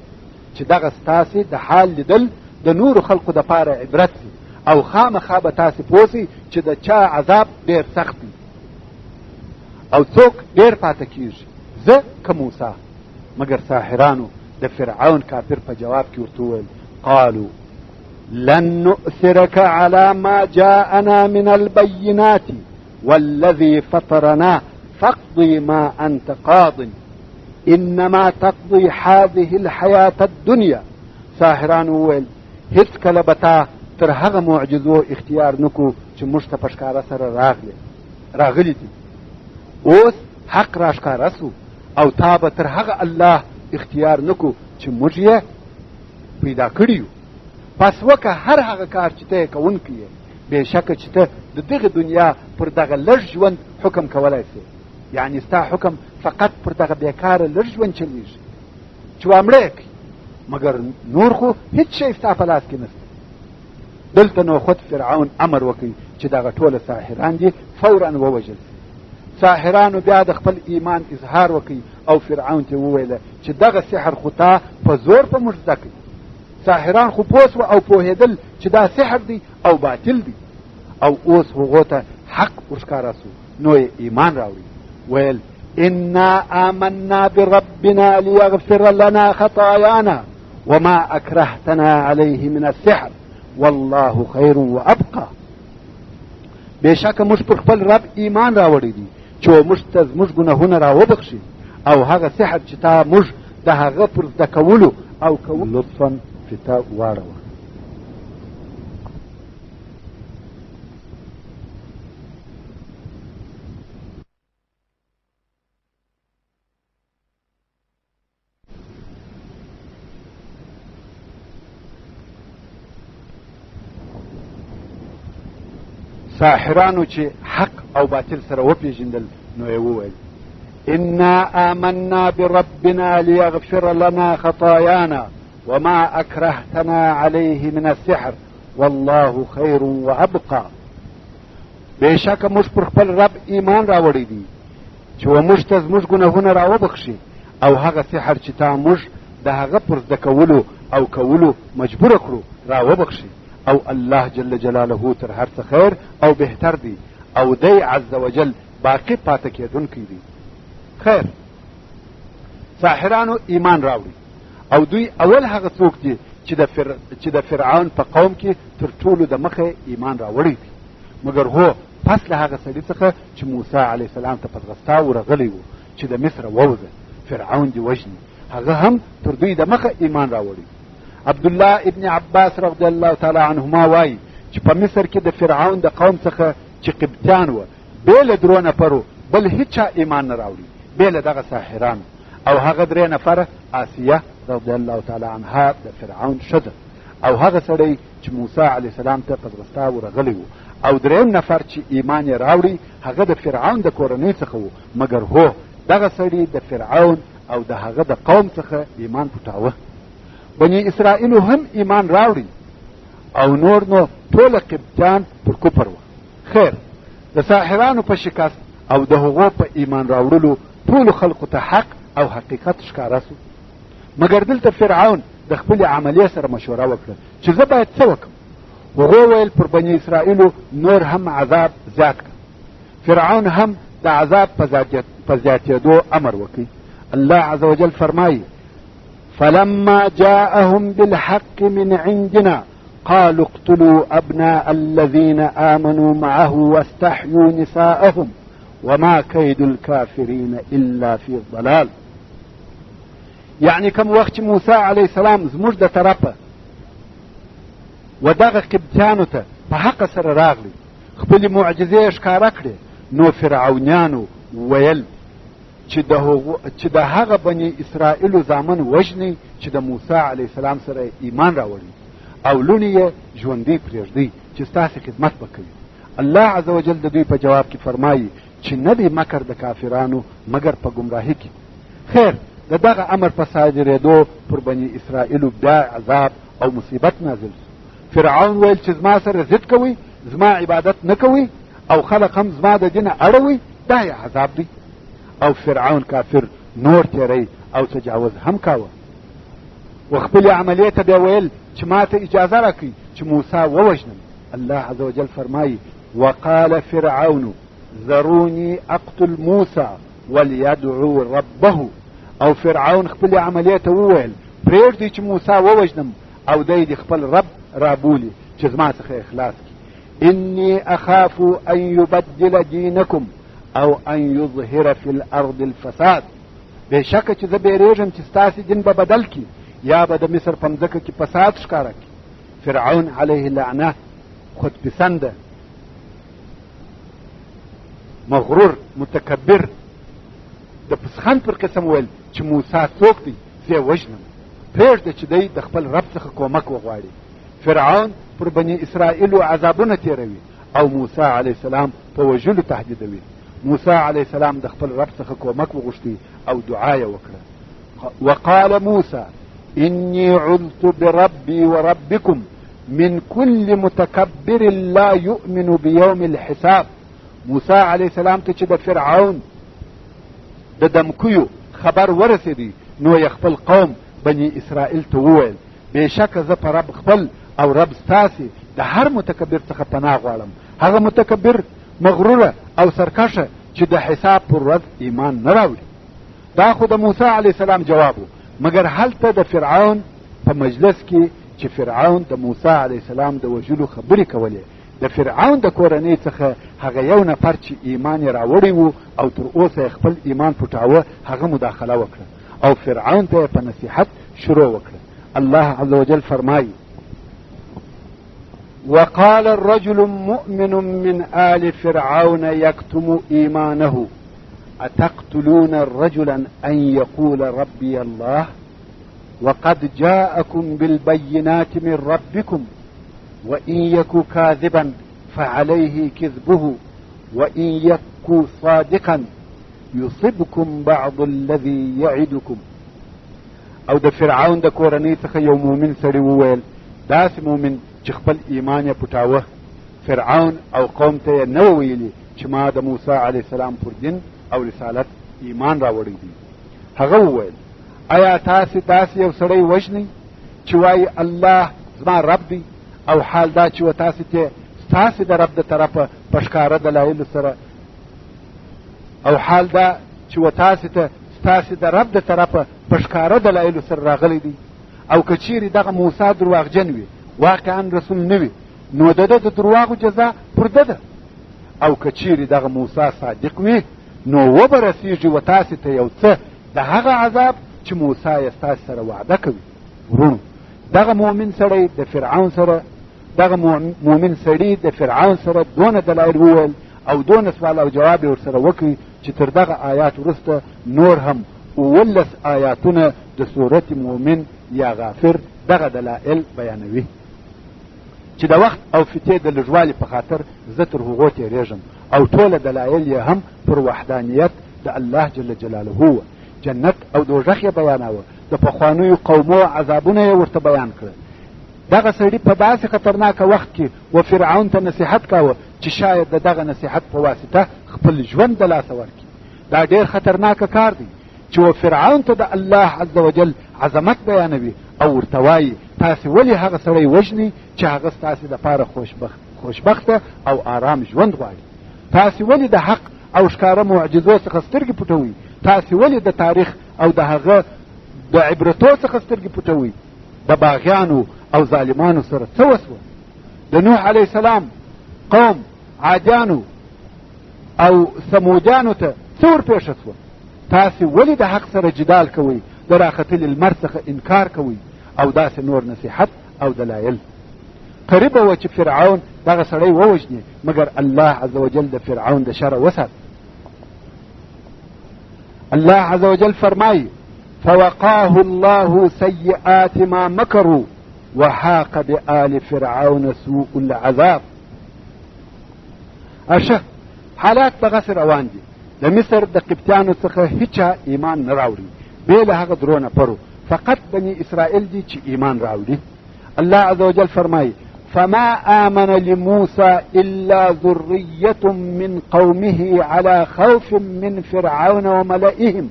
چې دغه ستاسې د حال لیدل د نورو خلقو دپاره عبرت سي او خامخا به تاسې پوه سئ چې د چا عذاب ډېر سخت دی او څوک ډېر پاته کېږي، زه که موسی. مګر ساحرانو د فرعون کافر په جواب کې ورته وویل قالوا لن نؤثرك على ما جاءنا من البينات والذي فطرنا فاقضي ما أنت قاض إنما تقضي هذه الحياة الدنيا. ساحران وویل هیڅ کله به تا تر هغه معجزو اختیار نکو چې موږ ته په ښکاره سره راغلي دي. اوس حق را ښکاره سو او تا به تر هغه الله اختیار نکو چې موږ یې پیدا کړي یو. پس وکه هر هغه کار چې ته یې کوونکی یې، بېشکه چې ته د دغه دنیا پر دغه لږ ژوند حکم کولی سې. یعنې ستا حکم فقط پر دغه بېکاره لږ ژوند چلېږي چې وامړه یې کوي، مګر نور خو هېڅ شی ستا په لاس کې نشته. دلته نو خود فرعون امر وکړي چې دغه ټوله ساحران دي فورا ووژل سي. ساحرانو بیا د خپل ایمان اظهار وکړي او فرعون ته وویله چې دغه سحر خو تا په زور په موږ زده کوي. ساحران خو پوه سوه او پوهېدل چې دا سحر دی او باطل دی او اوس هغو ته حق ورښکاره سو نو یې ایمان راوړي. ویل انا آمنا بربنا لیغفر لنا خطايانا وما اکرهتنا علیه من السحر والله خیر وابقى. بېشکه موږ پر خپل رب ایمان راوړی دي چې موږ ته زموږ ګناهونه راوبخښي او هغه سحر چې تا موږ د هغه پر زده کولو او لطفا فتا واړوه. ساحرانو چې حق او باطل سره وپېژندل نو یې وویل انا آمنا بربنا لیغفر لنا خطايانا وما اکرهتنا علیه من السحر والله خیر وابقى. بېشکه موږ پر خپل رب ایمان راوړی دي چې موږ ته زموږ ګناهونه راوبخښي او هغه سحر چې تا موږ د هغه پر زده کولو او کولو مجبوره کړو راوبخښي او الله جل جلاله تر هر څه خیر او بهتر دی او دی عز وجل باقی پاتې کېدونکی دی. خیر ساحرانو ایمان راوړي او دوی اول هغه څوک دي چې د فرعون په قوم کې تر ټولو د مخه ایمان راوړی دي، مګر هو پس له هغه سړي څخه چې موسی علیه السلام ته په ځغستا ورغلی و چې د مصر ووځه فرعون دې وژني، هغه هم تر دوی د مخه ایمان راوړي. عبد الله ابن عباس رضی الله تعالی عنهما وایي چې په مصر کې د فرعون د قوم څخه چې قبطیان و بې له درو نفرو بل هیچا ایمان نه راوړي بې له دغه ساحرانو، او هغه درې نفره آسیه رضی الله تعالی عنها د فرعون ښځه او هغه سړی چې موسی علیه السلام ته په ځغستا ورغلی و، او درېیم نفر چې ایمان یې راوړي هغه د فرعون د کورنۍ څخه و، مګر هو دغه سړي د فرعون او د هغه د قوم څخه ایمان پټاوه. بني اسرائیلو هم ایمان راوړي او نور نو ټوله قبطیان پر کفر و. خیر د ساحرانو په شکست او د هغو په ایمان راوړلو ټولو خلقو ته حق او حقیقت ښکاره سو، مګر دلته فرعون د خپلې عملیې سره مشوره وکړه چې زه باید څه وکړم. هغو ویل پر بني اسرائیلو نور هم عذاب زیات کړه. فرعون هم د عذاب په زیاتېدو امر وکړي. الله عز وجل فرمایي فلما جاءهم بالحق من عندنا قالوا اقتلوا أبناء الذين آمنوا معه واستحيوا نساءهم وما كيد الكافرين إلا في ضلال. يعني كم وقت موسى عليه السلام زموږ د طرفه و دغه قبطیانو ته په حق سره راغلی خپلې معجزې ښکاره کړې، نو فرعونیانو ویل چې د هغه بني اسرائیلو زامن وژني چې د موسی علیه السلام سره ایمان راوړي او لونې یې ژوندي پرېږدي چې ستاسې خدمت به کوي. الله عز وجل د دوی په جواب کې فرمایي چې نه دی مکر د کافرانو مګر په ګمراهي کې. خیر د دغه امر په صادرېدو پر بني اسرائیلو بیا عذاب او مصیبت نازل شو. فرعون ویل چې زما سره ضد کوئ، زما عبادت نه کوئ او خلق هم زما د دینه اړوئ، دا یې عذاب دی. او فرعون کافر نور تیری او تجاوز هم کاوه و خپلې عملیې ته بیا ویل چې ما ته اجازه راکړئ چې موسی ووژنم. الله عز وجل فرمایي وقال فرعون ذروني اقتل موسى وليدعو ربه. او فرعون خپلې عملیې ته وویل پرېږدئ چې موسی ووژنم او دی د خپل رب رابولي چې زما څخه اخلاص کړي. اني اخاف ان يبدل دينكم او ان يظهر في الارض الفساد. بېشکه چې زه بیریږم چې ستاسې دین به بدل کړي یا به د مصر په مځکه کې فساد ښکاره کړي. فرعون علیه لعنه خودپسنده مغرور متکبر د پسخند پر قسم ویل چې موسی څوک دی زه یې وژنم، پرېږده چې دی د خپل رب څخه کومک وغواړي. فرعون پر بني اسرائیلو عذابونه تیروي او موسی علیه السلام په وژلو تهدیدوي. موسی علیه السلام د خپل رب څخه کومک وغوښتي او دعا یې وکړه. وقال موسی اني عذت بربي وربكم من كل متكبر لا يؤمن بيوم الحساب. موسی علیه السلام ته چې د فرعون د دمکیو خبر ورسېدی نو یې خپل قوم بني اسرائیل ته وویل بېشکه زه په رب خپل او رب ستاسې د هر متکبر څخه پناه غواړم. هغه متکبر مغروره او سرکشه چې د حساب پر ورځ ایمان نه راوړي. دا خو د موسی علیه السلام جواب و، مګر هلته د فرعون په مجلس کې چې فرعون د موسی علیه السلام د وژلو خبرې کولې، د فرعون د کورنۍ څخه هغه یو نفر چې ایمان یې راوړی و او تر اوسه خپل ایمان پټاوه هغه مداخله وکړه او فرعون ته په نصیحت شروع وکړه. الله عز وجل فرمایي: وقال الرجل مؤمن من آل فرعون يكتم إيمانه أتقتلون رجلا أن يقول ربي الله وقد جاءكم بالبينات من ربكم وإن يك كاذبا فعليه كذبه وإن يك صادقا يصبكم بعض الذي يعدكم. او د فرعون د کورنۍ څخه یو مؤمن سړي وویل، داسې مؤمن چې خپل ایمان یې پټاوه. فرعون او قوم ته یې نه ویلي چې ما د موسی علیه السلام پر دین او رسالت ایمان راوړی دی. هغه وویل: آیا تاسې داسې یو سړی وژنئ چې وایي الله زما رب دی، او حال دا چې و تاسې ته ستاسې د رب د طرفه په ښکاره دلایلو سره او حال دا چې و تاسې ته ستاسې د رب د طرفه په ښکاره دلایلو سره راغلی دی. او که چیرې دغه موسی درواغجن وي، واقعا رسول نه وي، نو د ده د درواغو جزا پر ده ده. او که چیرې دغه موسی صادق وي، نو وبرسیږي و تاسې ته یو څه د هغه عذاب چې موسی یې ستاسې سره وعده کوي. ورونو، دغه مؤمن سړی د فرعون سره د فرعون سره دونه دلایل وویل او دونه سوال او جواب ورسره وکړي چې تر دغه آیات وروسته نور هم 19 آیاتونه د سورت مؤمن یا غافر دغه دلایل بیانوي چې د وخت او فتې د لږوالي په خاطر زه تر هغو تېرېږم او ټوله دلایل یې هم پر وحدانیت د الله جل جلاله وه. جنت او دوزخ یې بیاناوه، د پخوانیو قومو عذابونه یې ورته بیان کړه. دغه سړي په داسې خطرناکه وخت کې و فرعون ته نصیحت کاوه چې شاید د دغه نصیحت په واسطه خپل ژوند د لاسه ورکړي. دا ډېر خطرناکه کار دی چې و فرعون ته د الله عز وجل عظمت بیانوي او ورته وایي تاسې ولې هغه سړی وژنئ چې هغه ستاسې دپاره خوشبخته او آرام ژوند غواړي؟ تاسې ولې د حق او ښکاره معجزو څخه سترګې پټوئ؟ تاسې ولې د تاریخ او د هغه د عبرتو څخه سترګې پټوئ؟ د باغیانو او ظالمانو سره څه وسوه؟ د نوح علیه السلام قوم عادیانو او ثمودیانو ته څه ورپېښه سوه؟ تاسې ولې د حق سره جدال کوئ، د راختلي لمر څخه انکار کوئ او داسې نور نصیحت او دلایل؟ قریبه وه چې فرعون دغه سړی ووژني، مګر الله عز وجل د فرعون د شره وسات. الله عز وجل فرمایي: فوقاه الله سيئات ما مكروا وحاق بآل فرعون سوء العذاب. اشه حالات دغسې روان دي. د مصر د قبطیانو څخه هیچا ایمان نه راوړي بې له هغه درو نفرو، فقط بني اسرائیل دي چې ایمان راوړي. الله عز وجل فرمایي: فما آمن لموسى إلا ذرية من قومه على خوف من فرعون وملئهم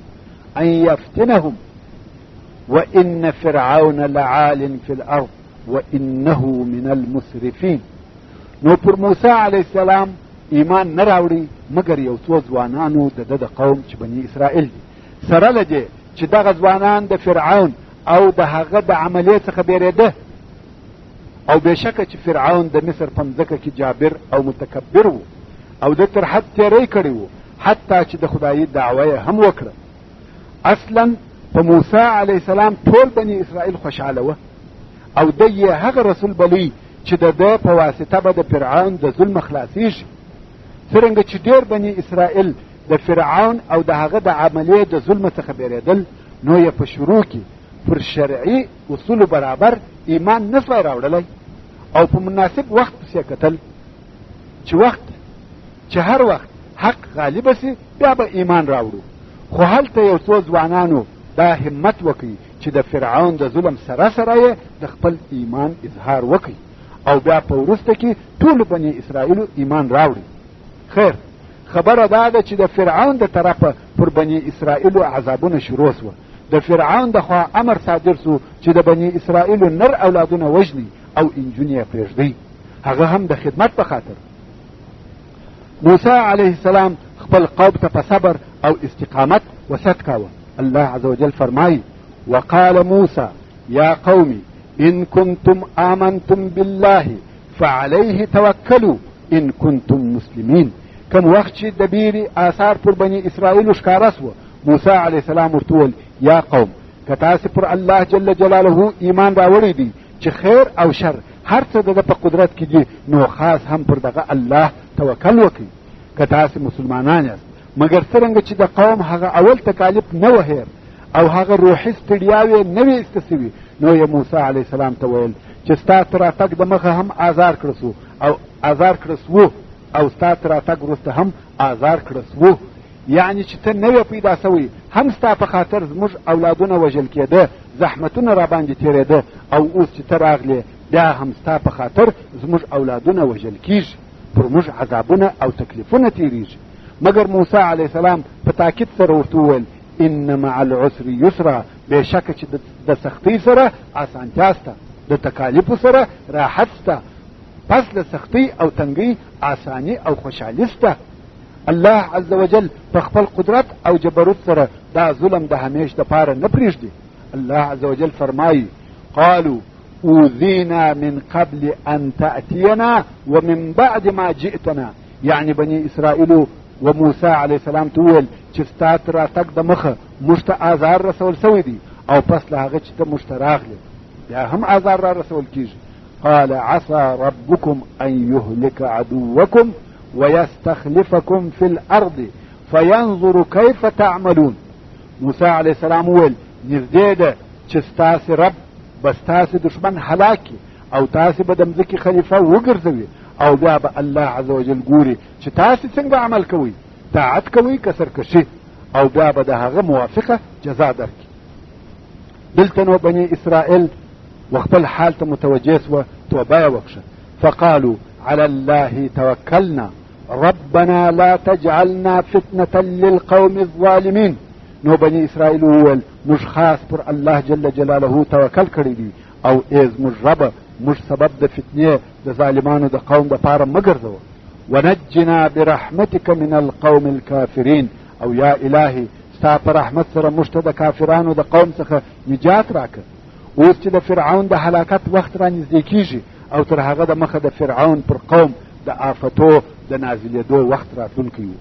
أن يفتنهم وإن فرعون لعال في الأرض وإنه من المسرفين. نو پر موسی علیه السلام ایمان نه راوړي مګر یو څو ځوانانو د ده د قوم چې بني اسرائیل دي، سره له دې چې دغه ځوانان د فرعون او د هغه د عملیې څخه بیرېده او بېشکه چې فرعون د مصر په مځکه کې جابر او متکبر و او د تر حد تېری کړی و، حتی چې د خدایي دعوه یې هم وکړه. اصلا په موسی علیه السلام ټول بني اسرائیل خوشحاله وه او دی یې هغه رسول بلی چې د ده په واسطه به د فرعون د ظلم خلاصېږي. څرنګه چې ډېر بني اسرائیل د فرعون او د هغه د عملیې د ظلم څخه بیرېدل، نو یې په شروع کې پر شرعي اصولو برابر ایمان نه سوی راوړلی او په مناسب وخت پسې کتل چې هر وخت حق غالبه سي بیا به ایمان راوړو. خو هلته یو څو ځوانانو دا همت وکړي چې د فرعون د ظلم سره سره یې د خپل ایمان اظهار وکړي او بیا په وروسته کې ټولو بني اسرائیلو ایمان راوړي. خیر، خبره دا ده چې د فرعون د طرفه پر بني اسرائیلو عذابونه شروع سوه. د فرعون د خوا امر صادر سو چې د بني اسرائیلو نر اولادونه وژني او انجونې یې پرېږدي، هغه هم د خدمت په خاطر. موسی علیه السلام خپل قوم ته په صبر او استقامت وصیت کاوه. الله عز وجل فرمایي وقال موسى يا قوم إن كنتم آمنتم بالله فعليه توكلوا إن كنتم مسلمين. کم وخت چې د بیرې آثار پر بني اسرائیلو ښکاره سوه، موسی علیه السلام ورته وویل یا قوم که تاسې پر الله جل جلاله ایمان راوړی دی چې خیر او شر هر څه د ده په قدرت کې دي، نو خاص هم پر دغه الله توکل وکړئ. که تاسې مسلمانان یاست، مګر څرنګه چې د قوم هغه اول تکالیف نه و هیر او هغه روحي ستړیاوې نه وې ایسته سوي، نو یې موسی علیه السلام ته ویل چې ستا تر راتګ د مخه هم آزار کړه سو او ستا تر راتګ وروسته هم آزار کړه سو، یعنی چې ته نه وې پیدا سوی، هم ستا په خاطر زموږ اولادونه وژل کېده، زحمتونه را باندې تېرېده، او اوس چې ته راغلې بیا هم ستا په خاطر زموږ اولادونه وژل کېږي، پر موږ عذابونه او تکلیفونه تېرېږي. مګر موسی علیه السلام په تاکید سره ورته وویل ان مع العسر یسرا، بېشکه چې د سختۍ سره اسانتیا سته، د تکالیفو سره راحت سته، پس له سختۍ او تنګۍ آساني او خوشحالي سته. الله عز وجل په خپل قدرت او جبروت سره دا ظلم د همیش دپاره نه پرېږدي. الله عز وجل فرمایي قالوا اوذینا من قبل ان تأتینا ومن بعد ما جئتنا، یعنی بني اسرائیلو و موسی علیه السلام ته وویل چې ستا تر راتګ د مخه موږ ته آزار رسول سوی دی، او پس له هغه چې ته موږ ته راغلې بیا هم آزار را رسول کېږي. قال عسى ربكم ان يهلك عدوكم ويستخلفكم في الارض فينظر كيف تعملون. موسی علیه السلام وویل نږدې ده چې ستاسې رب به ستاسې دشمن هلاک کړي او تاسې به د مځکې خلیفه وګرځوي، او بیا به الله عز وجل ګوري چې تاسې څنګه عمل کوئ، طاعت کوئ که سرکشي، او بیا به د هغه موافقه جزا درکړي. دلته نو بني اسرائیل وخپل حال ته متوجه سوه، توبه یې وکړه. فقالوا على الله توکلنا ربنا لا تجعلنا فتنة للقوم الظالمين. نو بني اسرائیل وویل موږ خاص پر الله جل جلاله توکل کړی دی، او ای زموږ ربه موږ سبب د فتنې د ظالمانو د قوم دپاره مه ګرځوه. ونجنا برحمتك من القوم الكافرين، او یا الهي ستا په رحمت سره موږ ته د کافرانو د قوم څخه نجات راکړه. اوس چې د فرعون د هلاکت وخت را نږدې کېږي، او تر هغه د مخه د فرعون پر قوم د آفتو د نازلېدو وخت راتلونکی و،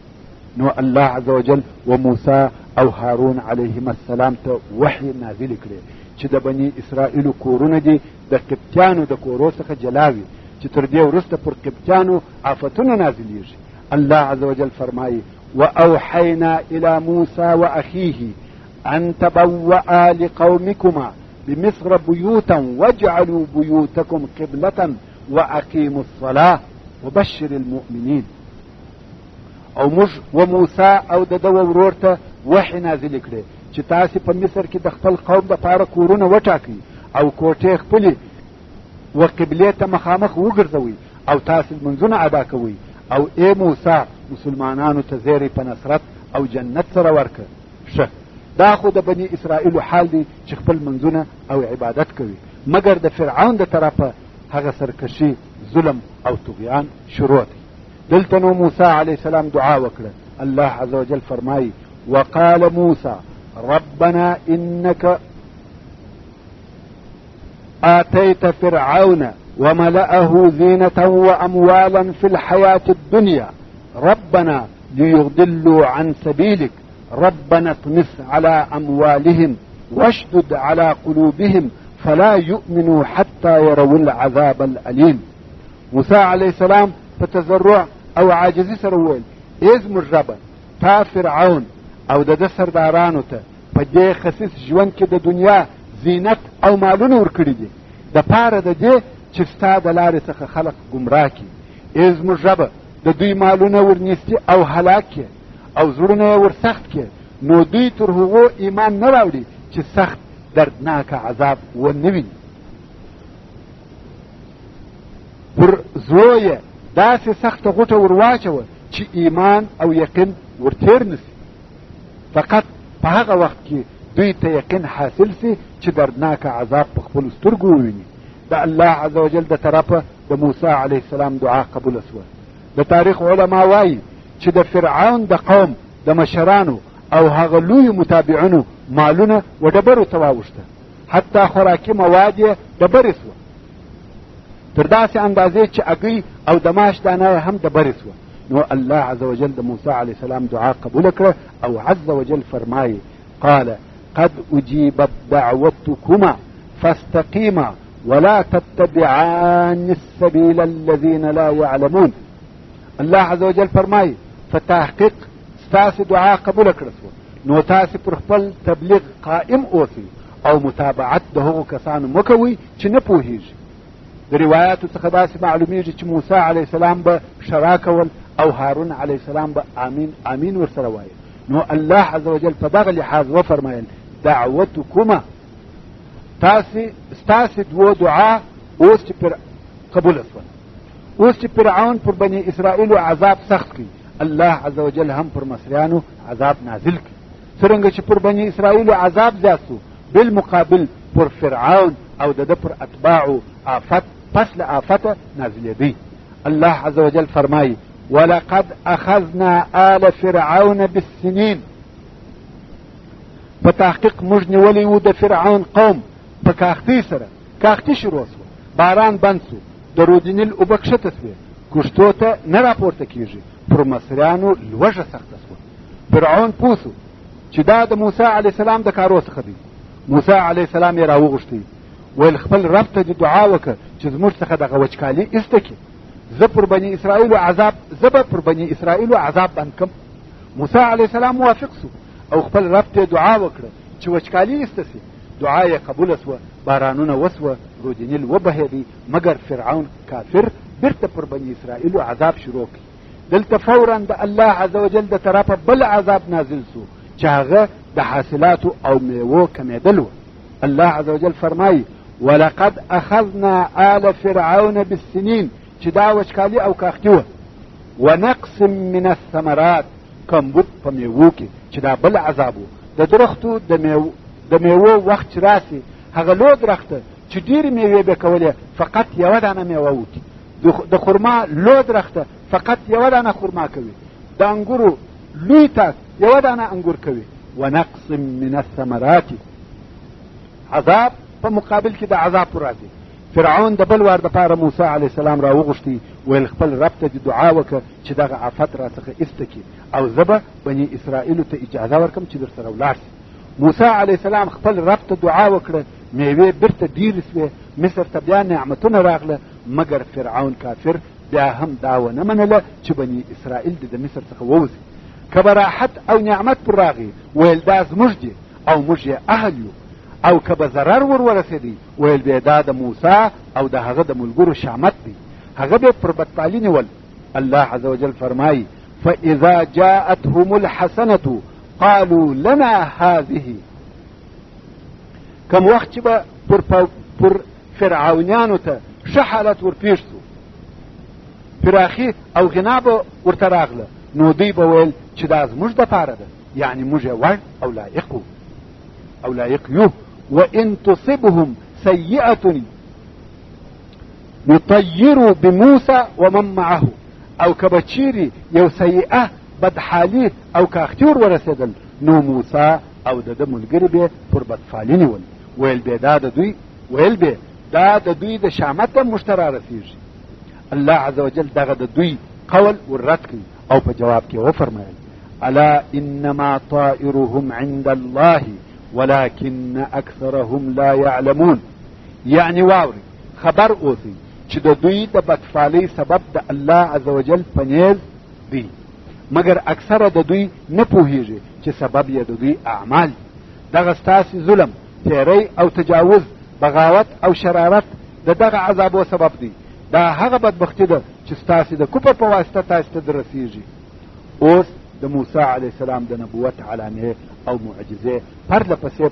نو الله عز وجل و موسی او هارون علیهم السلام ته وحی نازل کړي چې د بني اسرائیلو کورونه دي د قبطیانو د کورو څخه جلاوي، چې تر دې وروسته پر قبطیانو آفتونه نازلېږي. الله عز وجل فرمایي واوحینا الى موسی واخیه ان تبوأ لقومكما بمصر بيوتا واجعلوا بيوتكم قبلة واقيموا الصلاة وبشر المؤمنين. او موږ و موسی او د ده ورور ته وحی نازل کړي چې تاسې په مصر کې د خپل قوم دپاره کورونه وټاکئ او کوټې خپلې و قبلې ته مخامخ وګرځوئ او تاسې لمونځونه ادا کوئ، او ای موسی مسلمانانو ته زیری په نصرت او جنت سره ورکړه. ښه، دا خو د بني اسرائیلو حال دی چې خپل منځونه او عبادت کوي، مګر د فرعون د طرفه هغه سرکشي، ظلم او طغیان شروع دی. دلته نو موسی علیه السلام دعا وکړه. الله عز وجل فرمایي وقال موسی ربنا انك آتيت فرعون وملأه زينة وأموالا في الحياة الدنيا ربنا ليضلوا عن سبيلك ربنا اطمس على أموالهم واشدد على قلوبهم فلا يؤمنوا حتى يروا العذاب الأليم. موسی علیه السلام په تضرع او عاجزي سره وویل ای زموږ ربه تا فرعون او د ده سردارانو ته په دې خسیس ژوند کې د دنیا زینت او مالونه ورکړي دي د پاره د دې چې ستا د لارې څخه خلق ګمراه کړي. ای زموږ ربه د دوی مالونه ورنیستي او هلاک کړي او زړونه یې ورسخت کړي، نو دوی تر هغو ایمان نه راوړي چې سخت دردناکه عذاب ونه ویني. پر زړو یې داسې سخته غوټه ور واچوه چې ایمان او یقین ورتېر نه سي، فقط په هغه وخت کې دوی ته یقین حاصل سي چې دردناکه عذاب په خپلو سترګو وویني. د الله عز وجل د طرفه د موسی علیه السلام دعا قبوله سوه. د تاریخ علما وایي چې د فرعون د قوم د مشرانو او هغه لوی متابعینو مالونه و ډبرو ته واوښته، حتی خوراکي مواد یې ډبرې سوه، تر داسې اندازې چې اګۍ او د ماش دانه هم ډبرې سوه. نو الله عز وجل د موسی علیه السلام دعا قبول کړه او عز وجل فرمایي قال قد اجیبت دعوتکما فاستقیما ولا تتبعان السبیل الذین لا یعلمون. الله عز وجل فرمایي په تحقیق ستاسې دعا قبول کړه سوه، نو تاسې پر خپل تبلیغ قائم اوسئ او متابعت د هغو کسانو مکوئ چې نه پوهیږي. د روایاتو څخه داسې معلومیږي چې موسی علیه السلام به شرا کول او هارون علیه السلام به آمین آمین ورسره وایي. نو الله عز وجل په دغه لحاظ وفرمایل دعوتکما، ستاسې دوه دعا اوس چې پر قبول شوه. اوس چې فرعون پر بني اسرائیلو عذاب سخت کړي، الله عز وجل هم پر مصریانو عذاب نازل کړي. څرنګه چې پر بني اسرائیلو عذاب زیات سو، بالمقابل پر فرعون او د ده پر اتباعو آفت پس له آفته نازلېدی. الله عز وجل فرمایي ولقد اخذنا آل فرعون بالسنین، په تحقیق موږ نیولی و د فرعون قوم په کاختۍ سره. کاختي شروع سوه، باران بند سو، د رودینیل اوبه کښته سوې، کښتو ته نه راپورته کېږي. پر مصریانو لوږه سخته سوه. فرعون پوه سو چې دا د موسی علیه السلام د کارو څخه دی. موسی علیه السلام یې راوغوښتی، ویل خپل رب ته دې دعا وکړه چې زموږ څخه دغه وچکالي ایسته کړي، زه به پر بني اسرائیلو عذاب بند کم. موسی علیه السلام موافق سو او خپل رب ته دعا وکړه چې وچکالي ایسته سي. دعا یې قبوله سوه، بارانونه وسوه، رودینیل وبهېدی، مګر فرعون کافر بیرته پر بني اسرائیلو عذاب شروع کړي. دلته فورا د الله عز وجل د طرفه بل عذاب نازل سو چې هغه د حاصلاتو او میوو کمیدل و. الله عز وجل فرمایي ولقد اخذنا آل فرعون بالسنین، چې دا وچکالي او کاختي وه، ونقص من الثمرات، کمبود په میوو کې چې دا بل عذاب و. د درختو د میوو وخت چې راسي، هغه لو درخته چې ډېرې میوې به کولې فقط یوه دانه میوه وکړي. د خرما لو درخته فقط یوه دانه خرما کوي. د انګورو لوی تاک یوه دانه انګور کوي. ونقص من الثمرات، عذاب په مقابل کې د عذاب راځي. فرعون د بل وار دپاره موسی علیه السلام راوغوښتي، ویل خپل رب ته دې دعا وکړه چې دغه آفت راڅخه ایسته کړي او زه به بني اسرائیلو ته اجازه ورکړم چې در سره ولاړ سي. موسی علیه السلام خپل رب ته دعا وکړه، میوې بیرته ډېرې سوې، مصر ته بیا نعمتونه راغله، مګر فرعون کافر بیا هم دا ونه منله چې بني اسرائیل د مصر څخه ووځي. که به راحت او نعمت پر راغی، ویل دا زموږ دی او موږ یې اهل یو، او که به ضرر ورسېدی، ویل بیا دا د موسی او د هغه د ملګرو شامت دی، هغه به پر بدپالي نیول. الله عز وجل فرمایي فاذا جاءتهم الحسنة قالوا لنا هذه، کم وخت چې به پر فرعونیانو ته ښه حالت ورپېښ سو، پراخي او غنا به ورته راغله، نو دوی به ویل چې دا زموږ دپاره ده، یعنی موږ یې وړ او لایق یو. وان تصبهم سیئة یطیروا بموسی ومن معه، او که به چیرې یو سیئه بدحالي او کاختي ورسېدل، نو موسی او د ده ملګري به پر بدفالي نیول، ویل به دا د دوی د شامت موږ ته رارسېږي. الله عز وجل دغه د دوی قول وررد کړي او په جواب کې وفرمایل الا انما طائرهم عند الله ولكن اکثرهم لا يعلمون، یعنی واوري خبر اوسئ چې د دوی د بدفالۍ سبب د الله عز وجل په نیز دی، مګر اکثره د دوی نه پوهیږي چې سبب یې د دوی اعمال دي. دغه ستاسې ظلم، تیری او تجاوز، بغاوت او شرارت د دغه عذابو سبب دی. دا هغه بدبختي ده چې ستاسې د کفر په واسطه تاسې ته درسیږي. اوس د موسی علیه السلام د نبوت علامې او معجزې پرله پسې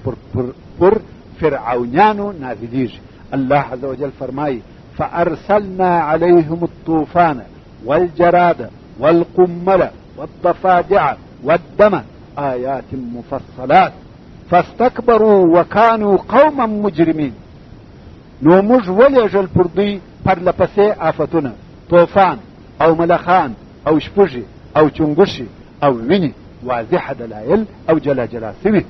پر فرعونیانو نازلیږي. الله عز وجل فرمایي فارسلنا عليهم الطوفان والجراد والقمل والضفادع والدم آيات مفصلات فاستكبروا وكانوا قوما مجرمين. نو موږ ولېږل پر دوی پرله پسې آفتونه، طوفان او ملخان او شپږې او چنگوشي او ویني واضح دلایل او جلا سوي،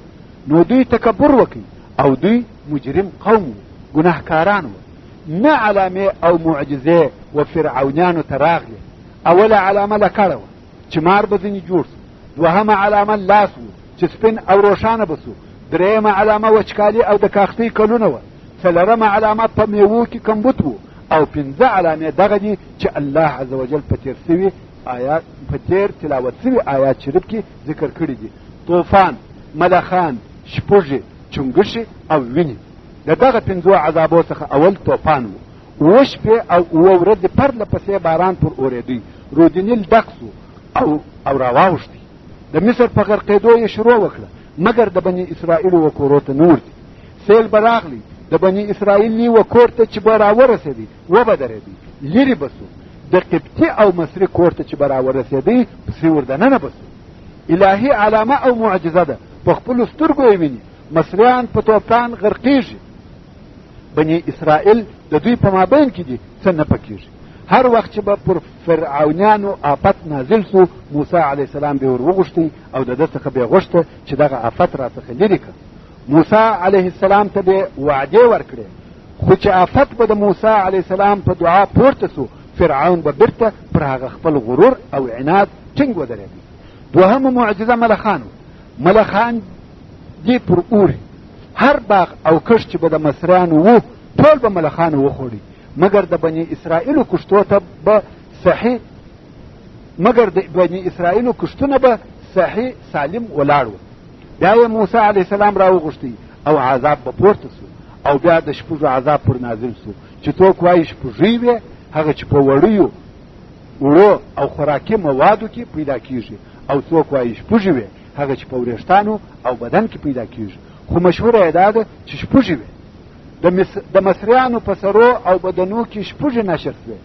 نو دوی تکبر وکي او دوی مجرم قوم ګناهکاران وو. نه علامه او معجزه و فرعونانو تراغله. اوله علامه لکړه وه چې مار به ځینې جوړ سو، دوهمه علامه لاس وو چې سپین او روښانه به سو، درېیمه علامه وچکالي او د کاختۍ کلونه وه، څلورمه علامه په میوو کې کمبوت وو، او پنځه علامې دغه دي چې الله عز وجل په تیر سوي آیات په تیر تلاوت سوي آیات شریف کې ذکر کړي دي. طوفان، ملخان، شپږې، چنګښې او وینې. د دغه پنځو عذابو څخه اول طوفان و. اوه شپې او اوه ورځې پرله پسې باران پر اورېدی، رودنیل ډک سو او راواوښتي. د مصر په غرقېدو یې شروع وکړه، مګر د بني اسرائیلو و کورو ته نه ورځي. سیل به راغلی، د بني اسرائیل و کور ته چې به راورسېدی و به درېدی، لرې به سو. د قبطي او مصري کور ته چې به راورسېدی پسې وردننه به سو. الهي علامه او معجزه ده، په خپلو سترګو یې ویني. مصریان په طوفان غرقېږي، بني اسرائیل د دوی په مابین کې دي، څه نه پکېږي. هر وخت چې به پر فرعونیانو آفت نازل سو، موسی علیه السلام به ور وغوښتی او د ده څخه به یې غوښته چې دغه آفت را څخه لرې کړه. موسی علیه السلام ته به وعدې ورکړې، خو چې آفت به د موسی علیه السلام په دعا پورته سو، فرعون به بیرته پر هغه خپل غرور او عناد ټینګ ودرېدی. دوهمه معجزه ملخان و. ملخان دی پر اوري، هر باغ او کښت چې به د مصریانو وو ټول به ملخانو وخوړي، مګر د بني اسرائیلو کښتو ته به صحیح مګر د بني اسرائیلو کښتونه به صحیح سالم ولاړ وو. بیا یې موسی علیه السلام راوغوښتی او عذاب به پورته سو، او بیا د شپږو عذاب پر نازل سو، چې څوک وایي شپږې وې، هغه چې په وړیو وړو او خوراکي موادو کې پیدا کیږي، او څوک وایي شپږې وې، هغه چې په وریښتانو او بدن کې پیدا کیږي. خو مشهوره یې دا ده چې شپږې وې. د مصریانو په سرو او بدنو کې شپږې نشر سوې.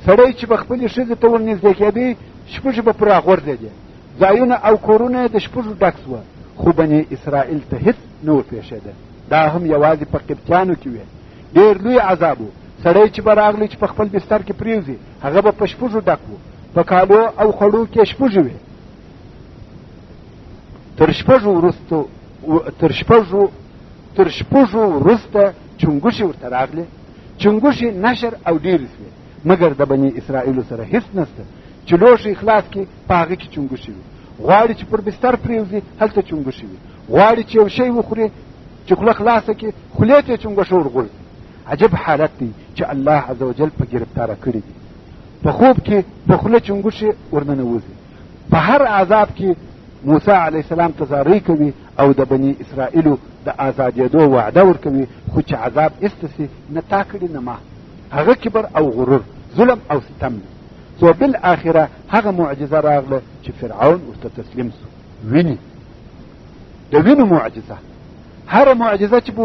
سړی چې به خپلې ښځې ته ورنږدې کېدی، شپږې به پرې راغورځېدې. ځایونه او کورونه یې د شپږو ډک سوه، خو بني اسرائیل ته هېڅ نه ورپېښېده. دا هم یوازې په قبطیانو کې وې. ډېر لوی عذاب و. سړی چې به راغلی چې په خپل بستر کې پرېوځي، هغه به په شپږو ډک و. په کالو او خړو کې شپږې وې. تر شپږو وروسته چنګوشي ورته راغلې. چنګوشي نشر او ډېرې سوې، مګر د بني اسرائیلو سره هېڅ نسته چې لوښی خلاص کړي په هغه کې چنګوشي وي. غواړي چې پر بستر پرېوځي، هلته چنګوشي وي. غواړي چې یو شی وخوري، چې خوله خلاصه کړي، خولې ته یې چنګوشه ورغورځي. عجب حالت دی چې الله عز وجل په ګرفتاره کړي دي. په خوب کې په خوله چنګوشي ورننوځي. په هر عذاب کې موسی علیه السلام تزاری کوي او د بني اسرائیلو د آزادېدو وعده ورکوي، خو چې عذاب ایسته نه تا کړي نه ما. هغه کبر او غرور، ظلم او ستم دی. سو بالاخره هغه معجزه راغله چې فرعون ورته تسلیم سو. ویني د وینو معجزه، هر معجزه چې به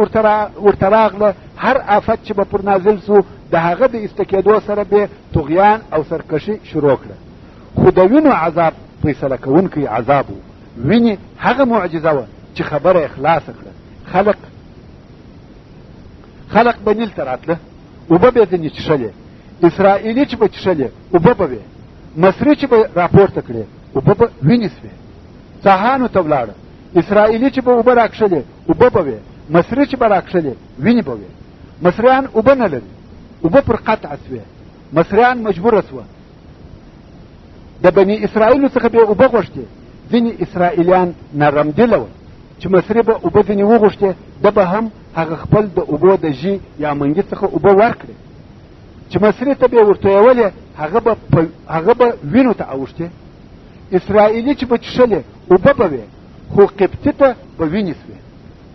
ورته راغله، هر آفت چې به پر نازل سو، د هغه د ایسته کېدو سره به طغیان او سرکشي شروع کړه. خو د وینو عذاب فیصله کوونکی عذاب و. ویني هغه معجزه وه چې خبره یې خلاصه کړه. خلق به نیل ته راتله، اوبه به یې ځینې څښلې. اسرائیلي چې به څښلې، اوبه به وې. مصري چې به راپورته کړې، اوبه به وینې سوې. څاهانو ته ولاړه. اسرائیلي چې به اوبه راکښلې، اوبه به وې. مصري چې به راکښلې، وینې به وې. مصریان اوبه نه لري، اوبه پر قطع سوې. مصریان مجبوره سوه. د بني اسرائیلو څخه به اوبه غوښتې. ځینې اسرائیلیان نرمدله وه چې مصري به اوبه ځینې وغوښتې، ده به هم هغه خپل د اوبو د ژي یا منګي څخه اوبه ورکړې. چې مصري ته به یې ورتویولې، هغه به وینو ته اوښتې. اسرائیلي چې به څښلې، اوبه به وې، خو قبطي ته به وینې سوې.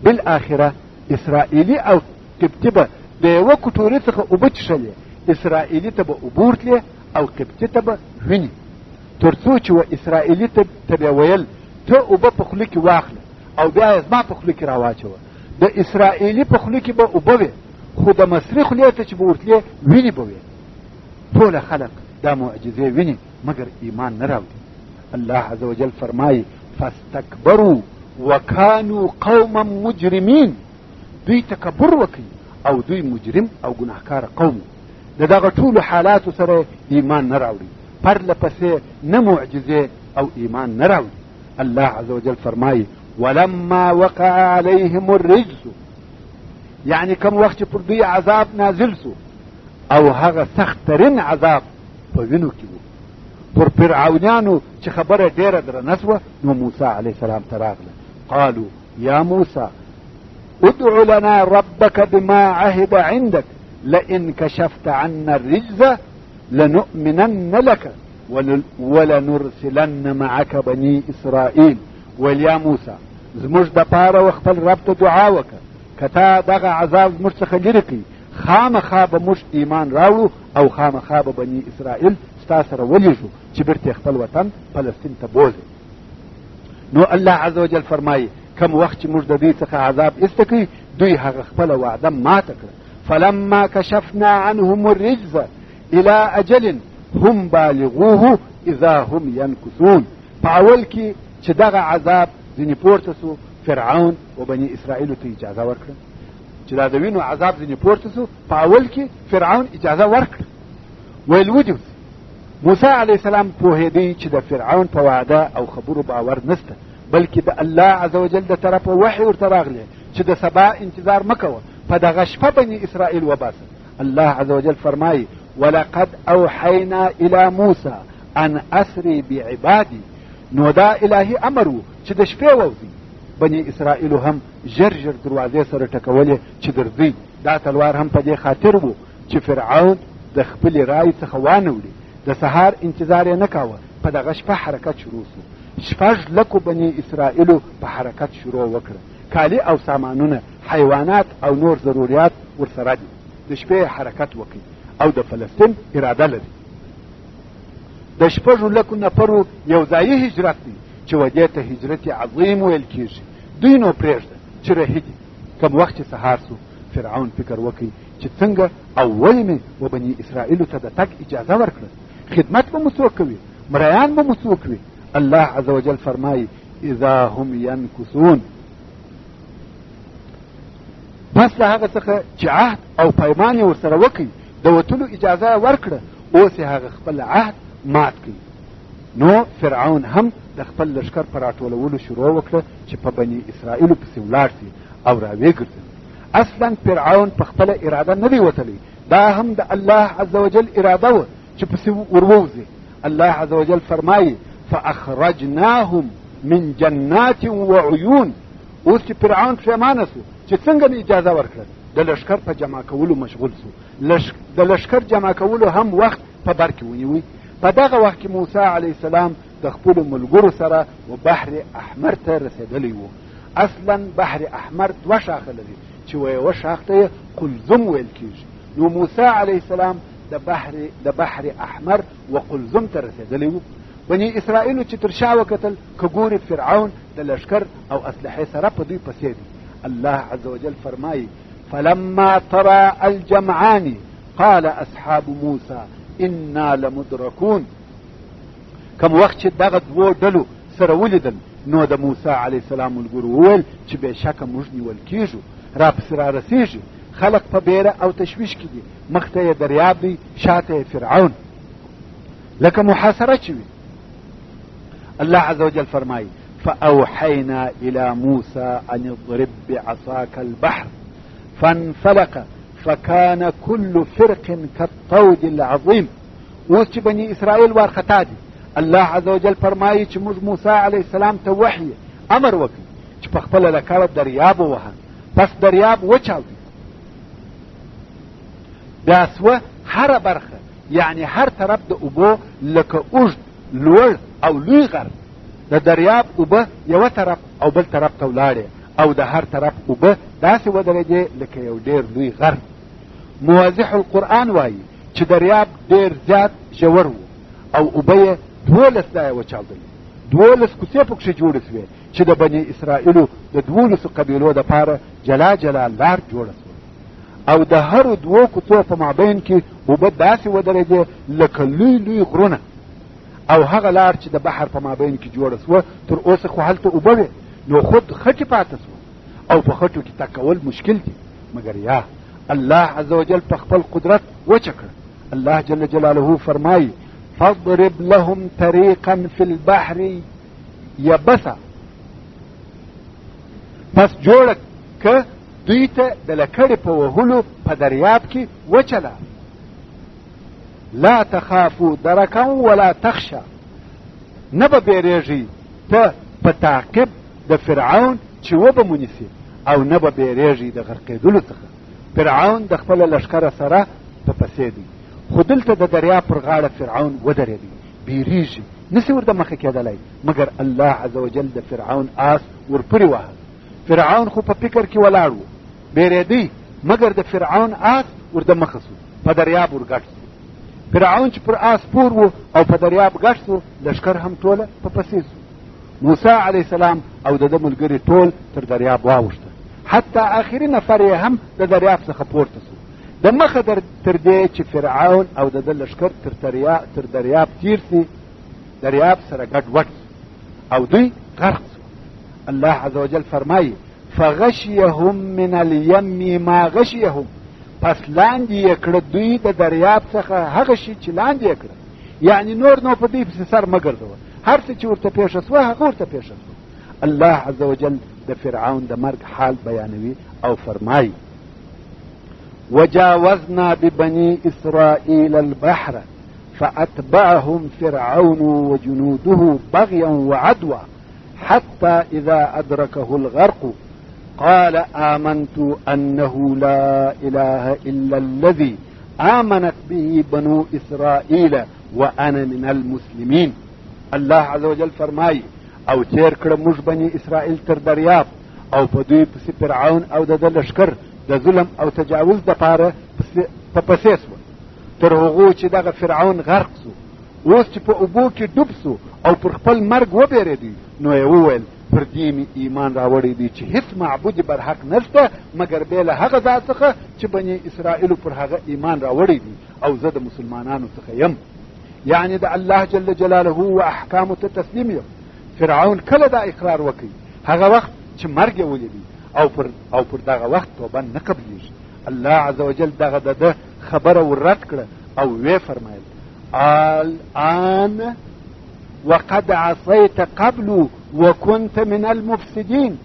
بالاخره اسرائیلي او قبطي به د یوه کټورې څخه اوبه څښلې. اسرائیلي ته به اوبه ورتلې او قبطي ته به وینې. تر څو چې و اسرائیلي ته به ویل ته اوبه په خوله کې واخله او بیا یې زما په خوله کې راواچوه. د اسرائیلي په خوله کې به اوبه وې، خو د مصري خولې ته چې به ورتلې، وینې به وې. ټوله خلق دا معجزې ویني، مګر ایمان نه راوړي. الله عز وجل فرمایي فاستکبروا وکانو قوما مجرمین. دوی تکبر وکړي او دوی مجرم او ګناهکار قوم. د دغه ټولو حالاتو سره ایمان نه راوړي. پرله پسې نه معجزې او ایمان نه راوړي. الله عز وجل فرمایي ولما وقع عليهم الرجس، یعنی کوم وخت چې پر دوی عذاب نازل سو او هغه سخت ترین عذاب په وینو کې و، پر فرعونیانو چې خبره ډیره درنه سوه، نو موسی علیه السلام ته راغله. قالوا یا موسی ادع لنا ربك بما عهد عندك لئن كشفت عنا الرجز لنؤمنن لك ولنرسلن معك بني اسرائيل. ويا موسی زموږ د پاره و خپل رب ته دعا وکړه، که تا دغه عذاب زموږ څخه لرې کړي خامخا به موږ ایمان راوړو او خامخا به بني اسرائیل ستا سره ولیږو چې بیرته خپل وطن فلسطین ته بوځي. نو الله عز وجل فرمایي کم وخت چې موږ د دوی څخه عذاب ایسته کړي دوی هغه خپله وعده ماته کړه. فلما کشفنا عنهم الرجز الى اجل هم بالغوه اذا هم ينكثون. په اول کې چې دغه عذاب ځینې پورته سو، فرعون و بني اسرائیلو ته اجازه ورکړه چې دا د وینو عذاب ځینې پورته سو. په اول کې فرعون اجازه ورکړه، ویل ودې موسی علیه السلام پوهېدی چې د فرعون په وعده او خبرو باور نسته، بلکې د الله عز وجل د طرفه وحی ورته راغلی چې د سبا انتظار مه کوه، په دغه شپه بني اسرائیل وباسه. الله عز وجل فرمایي ولقد اوحینا الى موسی ان اسری بعبادي. نو دا الهي امر و چې د شپې ووځي. بني اسرائیلو هم ژر ژر دروازې سره ټکولې چې درځي. دا تلوار هم په دې خاطر و چې فرعون د خپلې رای څخه وانه وړي. د سهار انتظار یې نه کاوه، په دغه شپه حرکت شروع سو. 6 لکو بني اسرائیلو په حرکت شروع وکړه. کالی او سامانونه، حیوانات او نور ضروریات ورسره دي. د شپې حرکت وکړي او د فلسطین اراده لري. د 6 لکو نفرو یو ځایي هجرت دی چې ودې ته هجرت عظیم ویل کېږي. دوی نو پرېږده چې رهي دي. کوم وخت چې سهار سو فرعون فکر وکړي چې څنګه او ولې مې و بني اسرائیلو ته د تګ اجازه ورکړه، خدمت به مو څوک کوي، مریان به مو څوک وي. الله عز وجل فرمایي اذا هم ينكثون. پس له هغه څخه چې عهد او پیمان یې ورسره وکړي، د وتلو اجازه ورکړه، اوس یې هغه خپل عهد مات کړي. نو فرعون هم د خپل لشکر په راټولولو شروع وکړه چې په بني اسرائیلو پسې ولاړ سي او راویې ګرځي. اصلا فرعون په خپله اراده نه دی وتلی، دا هم د الله عز وجل اراده وه چې پسې ورووځي. الله عز وجل فرمایي فاخرجناهم من جنات وعيون. اوس چې فرعون پښیمانه سو چې څنګه مې اجازه ورکړه، د لشکر په جمع کولو مشغول سو. د لشکر جمع کولو هم وخت په بر کې ونیوي. په دغه وخت کې موسی علیه السلام د خپلو ملګرو سره و بحر احمر ته رسېدلی و. اصلا بحر احمر 2 شاخه لري چې یوه شاخ ته یې قلزم ویل کېږي. نو موسی علیه السلام د بحر احمر و قلزم ته رسېدلی و. بني اسرائیلو چې تر شا وکتل که ګوري فرعون د لشکر او اسلحې سره په دوی پسې دی. الله عز وجل فرمایي فلما ترى الجمعان قال اصحاب موسی انا لمدركون. کوم وخت چې دغه 2 ډلو سره ولیدل نو د موسی علیه السلام ملګرو وویل چې بېشکه موږ نیول کېږو، راپسې را رسېږي. خلق په بیره او تشویش کې دي، مخته یې دریاب دی، شاته یې فرعون، لکه محاصره چې وي. الله عز وجل فرمایي فأوحينا إلى موسى أن اضرب بعصاك البحر فانفلق فكان كل فرق كالطود العظيم. اوس چې بني اسرائیل وارخطا دي، الله عز وجل فرمایي چې موږ موسی علیه السلام ته وحی امر وکړي چې په خپله لکړه دریاب ووهه. پس دریاب وچاودي، بیا سوه هره برخه، یعنی هر طرف د اوبو لکه اوږد لوړ او لوی غر. د دریاب اوبه یوه طرف او بل طرف ته ولاړې او د هر طرف اوبه داسې ودرېدې لکه یو ډېر لوی غر. موضح القرآن وایي چې دریاب ډېر زیات ژور و او اوبه یې 12 ځایه وچاودلې. 12 کوڅې پکښې جوړې سوې چې د بني اسرائیلو د 12 قبیلو دپاره جلا جلا لار جوړه سوه او د هرو 2 کوڅو په مابین کې اوبه داسې ودرېدې لکه لوی لوی غرونه. او هغه لار چې د بحر په مابین کې جوړه سوه تر اوسه خو هلته اوبه وې، نو خود خټې پاته سوه او په خټو کې تګ کول مشکل دي. مګر یا الله عز وجل په خپل قدرت وچه کړه. الله جل جلاله فرمایي فاضرب لهم طريقا في البحر یبسا، پس جوړه که دوی ته د لکړې په وهلو په دریاب کې وچله. لا تخافوا درکا ولا تخشا، نه به بیریږي ته په تعقیب د فرعون چې وبه مونیسي، او نه به بیریږي د غرقېدلو څخه. فرعون د خپله لښکره سره په پسې دی، خو دلته د دریاب پر غاړه فرعون ودرېدی، بیریږي، نسي ورته مخه کېدلی، مګر الله عز وجل د فرعون آس ورپورې وهه. فرعون خو په فکر کې ولاړ و، بیرېدی، مګر د فرعون آس ورته مخه سو، په دریاب ورګډ سو. فرعون چې پر آس پور و او په دریاب ګډ سو، لښکر هم ټوله په پسې سو. موسی علیه السلام او د ده ملګري ټول تر دریاب واوښته، حتی آخري نفر یې هم د دریاب څخه پورته سو. د مخه تر دې چې فرعون او د ده لښکر تر دریاب تیر سي، دریاب سره ګډ وډ سو او دوی غرق سو. الله عز وجل فرمایي فغشیهم من الیم ما غشیهم، پس لاندې یې کړه دوی د دریاب څخه هغه شي چې لاندې یې کړه، یعنی نور نو په دوی پسې سر مه ګرځوه، هر څه چې ورته پیښه سوه هغه ورته پیښه سوه. الله عز وجل د فرعون د مرګ حال بیانوي او فرمایي وجاوزنا ببني إسرائيل البحر فأتبعهم فرعون وجنوده بغيا وعدوا حتى إذا أدركه الغرق قال آمنت أنه لا إله إلا الذي آمنت به بنو إسرائيل وأنا من المسلمين. الله عز وجل فرمایي او تیر کړه موږ بني اسرائیل تر دریاب، او په دوی پسې فرعون او د ده لښکر د ظلم او تجاوز دپاره په پسې سوه، تر هغو چې دغه فرعون غرق سو. اوس چې په اوبو کې ډوب سو او پر خپل مرګ وبېرېدی، نو یې وویل پر دې مې ایمان راوړی دی چې هیڅ معبود برحق نشته مګر بې له هغه ذات څخه چې بني اسرائیلو پر هغه ایمان راوړی دی، او زه د مسلمانانو څخه یم، یعنی د الله جل جلاله و احکامو ته تسلیم یم. فرعون کله دا اقرار وکړي؟ هغه وخت چې مرګ یې ولیدي، او پر دغه وخت توبه نه قبلیږي. الله عز وجل دغه د ده خبره ورد کړه او وی فرمایل الآن وقد عصيت قبل وكنت من المفسدين.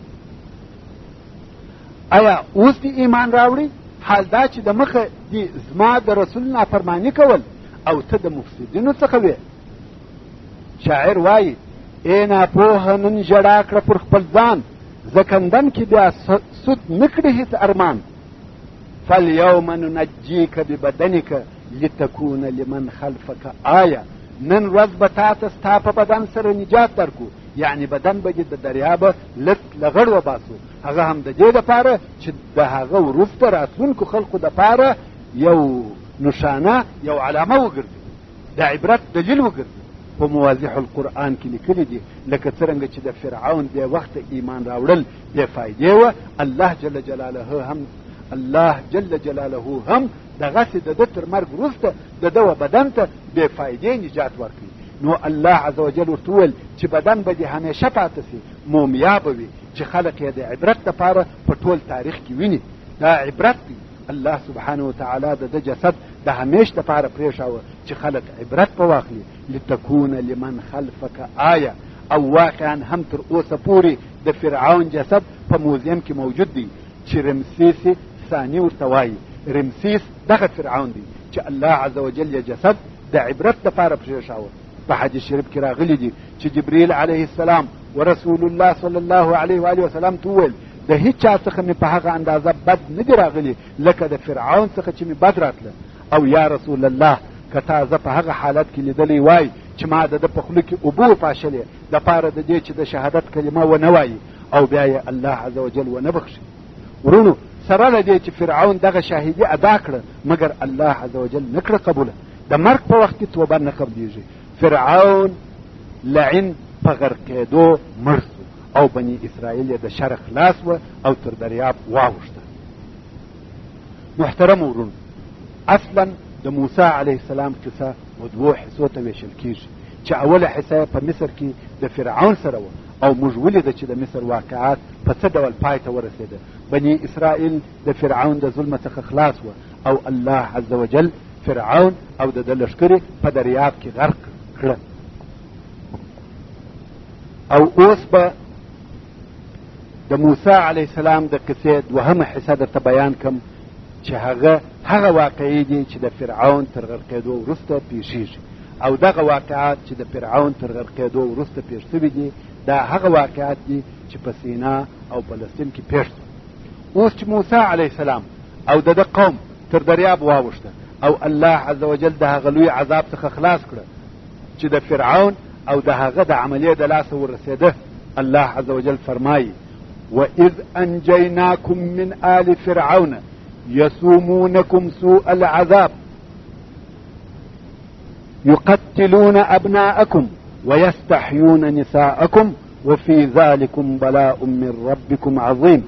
ایا اوس دی ایمان راوړي؟ حال دا چې د مخه دی زما د رسول نافرمانی کول او ته د مفسدینو څخه وې. شاعر وایي ای ناپوهه نن ژړا کړه پر خپل ځان، زکندن کې بیا سود نه کړي هېڅ ارمان. فالیوم ننجیک ببدنک لتکون لمن خلفک آیه، نن ورځ به تا ته ستا په بدن سره نجات درکو، یعنی بدن به دې د دریابه لږ لغړ وباسو، هغه هم د دې دپاره چې د هغه وروسته راتلونکو خلقو دپاره یو نشانه، یو علامه وګرځي، د عبرت دلیل وګرځي. په مواضح القرآن کې لیکلي دي لکه څرنګه چې د فرعون بې وخته ایمان راوړل بې فایدې وه، الله جل جلاله هم دغسې د ده تر مرګ وروسته د ده و بدن ته بې فایدې نجات ورکوي. نو الله عز وجل ورته وویل چې بدن به دې همیشه پاته سي، مومیا به وي چې خلق یې د عبرت دپاره په ټول تاریخ کې ویني. دا عبرت دی. الله سبحانه وتعالی د ده جسد د همیش دپاره پرېښاوه چې خلق عبرت په واخلي. لتکون لمن خلفک آیه. او واقعا هم تر اوسه پورې د فرعون جسد په موزیم کې موجود دی چې رمسیس ثاني ورته وایي. رمسیس دغه فرعون دی چې الله عز وجل یې جسد د عبرت دپاره پرېښاوه. په حدیث شریف کې راغلی دي چې جبریل علیه السلام ورسول الله صلی الله علیه و آله وسلم ته وویل د هیڅ چا څخه مې په هغه اندازه بد نه دي راغلي لکه د فرعون څخه چې مې بد راتله. او یا رسول الله که تا زه په هغه حالت کې لیدلی وای چې ما د ده په خوله کې اوبه وپاشلې دپاره د دې چې د شهادت کلمه ونه وایي او بیا یې الله عز وجل ونه بخښي. ورونو سره له دې چې فرعون دغه شاهدي ادا کړه مګر الله عز وجل نه کړه قبوله، د مرګ په وخت کې توبه نه قبلیږي. فرعون لعن په غرقېدو مړ سو او بني اسرائیل یې د شر خلاص و او تر دریاب واوښته. محترم ورونو، اصلا د موسی علیه السلام قصه و دوو حصو ته ویشل کېږي چې اوله حصه په مصر کې د فرعون سره وه او موږ ولیده چې د مصر واقعات په څه ډول پای ته ورسېده. بني اسرائیل د فرعون د ظلم څخه خلاص وه او الله عز وجل فرعون او د لښکرې په دریاب کې غرق کړه. او اوس به د موسی علیه السلام د قصې دوهمه حصه درته بیان کم چې هغه واقعي دي چې د فرعون تر غرقېدو وروسته پیښیږي، او دغه واقعات چې د فرعون تر غرقېدو وروسته پیښ شوي دي دا هغه واقعات دي چې په سینا او فلسطین کې پیښ شو. اوس چې موسی علیه السلام او د قوم تر دریاب واوښته او الله عز وجل د هغه لوی عذاب څخه خلاص کړه چې د فرعون او د هغه د عملیې د لاسه ورسېده، الله عز وجل فرمایي وَإِذْ أَنْجَيْنَاكُمْ مِنْ آلِ فِرْعَوْنَ يَسُومُونَكُمْ سُوءَ الْعَذَابِ يُقَتِّلُونَ أَبْنَاءَكُمْ وَيَسْتَحْيُونَ نِسَاءَكُمْ وَفِي ذَلِكُمْ بَلَاءٌ مِّن رَبِّكُمْ عَظِيمٌ.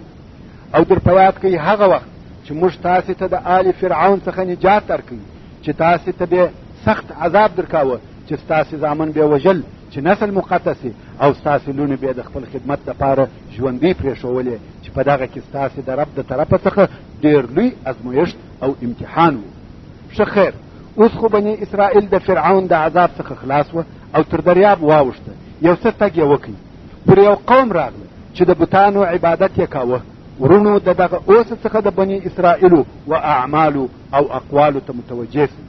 او در په یاد کوي هغه وخت چې موږ تاسې ته د آل فرعون څخه نجات درکوي چې تاسې ته به سخت عذاب درکاوه چې ستاسې زامن به وژل چې نسل مقدسي او ستاسې لونې به د خپل خدمت دپاره ژوندي پرېښولې چې په دغه کې ستاسې د رب د طرفه څخه ډېر لوی ازمویښت او امتحان و. ښه خیر، اوس خو بني اسرائیل د فرعون د عذاب څخه خلاص وه او تر دریاب واوښته. یو څه تګ یې وکړي، پر یو قوم راغله چې د بتانو عبادت یې کاوه. ورونو د دغه اوس څخه د بني اسرائیلو و اعمالو او اقوالو ته متوجه سي.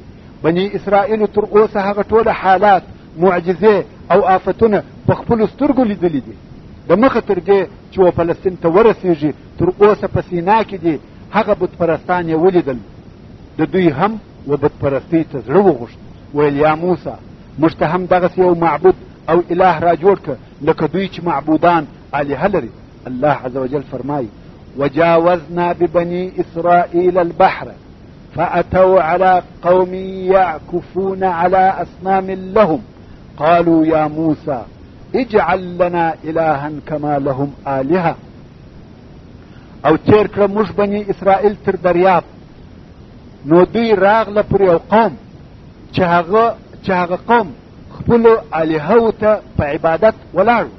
بني اسرائیلو تر اوسه هغه ټوله حالات، معجزې او آفتونه په خپلو سترګو لیدلي دي. د مخه تر دې چې و فلسطین ته ورسېږي تر اوسه په سینا کې دي هغه بتپرستان یې ولیدل. د دوی هم و بتپرستۍ ته زړه وغوښت، ویل یا موسی موږ ته هم دغسې یو معبود او اله را جوړ کړه لکه دوی چې معبودان الهه لري. الله عز وجل فرمایي وجاوزنا ببني إسرائيل البحر فأتوا على قوم يعكفون على أصنام لهم قالوا يا موسى اجعل لنا إلها كما لهم آلهة. او تیر کړه موږ بني اسرائیل تر دریاب، نو دوی راغله پر یو قوم چې هغه قوم خپلو الهو ته په عبادت ولاړو.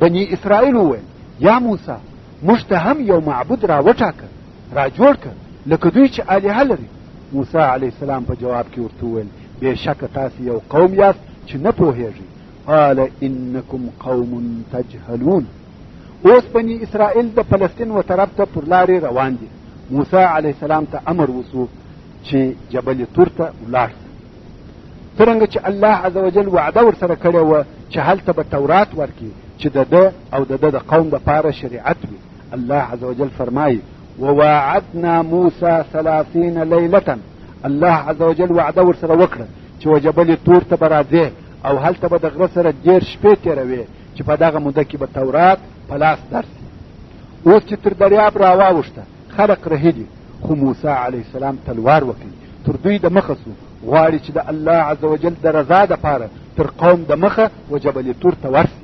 بني اسرائیل وویل یا موسی موږ ته هم یو معبود را وټاکه، را جوړ که لکه دوی چې الهه لري. موسی علیه السلام په جواب کې ورته وویل بېشکه تاسې یو قوم یاست چې نه پوهېږئ. قال انکم قوم تجهلون. اوس بني اسرائیل د فلسطین و طرف ته پر لارې روان دي. موسی علیه السلام ته امر وسو چې جبل تور ته ولاړ سه، څرنګه چې الله عز وجل وعده ورسره کړې وه چې هلته به تورات ورکړي چې د ده او د ده د قوم دپاره شریعت وي. الله عز وجل فرمایي وواعدنا موسی 30 لیلة. الله عز وجل وعده ورسره وکړه چې و جبل تور ته به راځې او هلته به د غره سره 10 شپې تېروې چې په دغه موده کې به تورات په لاس درسي. اوس چې تر دریاب را واوښته خلق رهي دي، خو موسی علیه السلام تلوار وکړي تر دوی د مخه سو، غواړي چې د الله عز وجل د رضا دپاره تر قوم د مخه و جبل تور ته ورسي.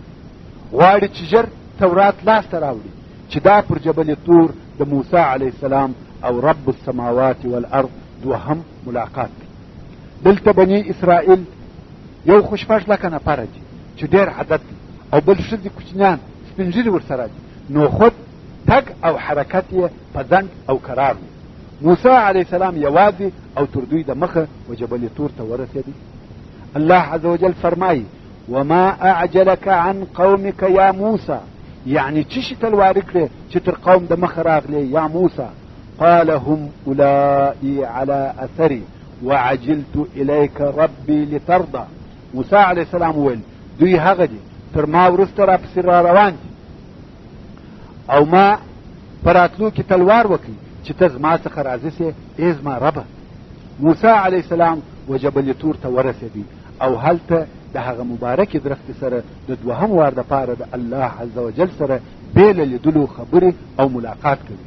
غواړي چې ژر تورات لاس ته راوړي چې دا پر جبل تور د موسی علیه السلام او رب السماوات والارض دوهم ملاقات دی. دلته بني اسرائیل یو خو 6 لکه نفره دي چې ډېر عدد دي، او بل ښځې کوچنیان سپین ږیري ورسره دي، نو خود تګ او حرکت یې په ځنډ او کرار دی. موسی علیه السلام یوازې او تر دوی د مخه و جبل تور ته ورسېدی. الله عز وجل فرمایي وما اعجلك عن قومك يا موسى، يعني چی شي تلواري کړې چې تر قوم د مخه راغلې یا موسی. قال هم اولئي على اثري وعجلت اليك ربي لترضى. موسی علیه السلام ویل دوی هغه دي تر ما وروسته را پسې را روان دي او ما په راتلو کې تلوار وکړي چې ته زما څخه راضي سې ای زما ربه. موسی علیه السلام و جبل تور ته ورسېدی او هلته د هغه مبارکې درختې سره د دوهم وار دپاره د الله عز وجل سره بې له لیدلو خبرې او ملاقات کوي.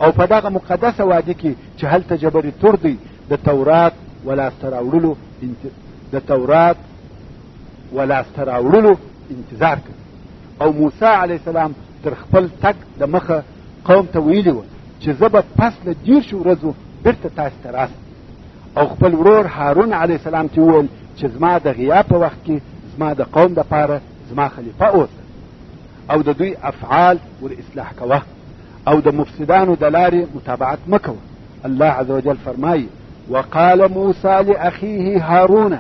او په دغه مقدسه وادي کې چې هلته جبل تور دی د تورات ولاسته راوړلو انتظار کوي. او موسی علیه السلام تر خپل تګ د مخه قوم ته ویلي وه چې زه به پس له 10 ورځو بیرته تاسې ته راسم. او خپل ورور هارون علیه السلام ته وویل چې زما د غیاب په وخت کې زما د قوم دپاره زما خلیفه اوسه او د دوی افعال ور اصلاح کوه او د مفسدانو د لارې متابعت مه کوه. الله عز وجل فرمایي وقال موسى لأخيه هارون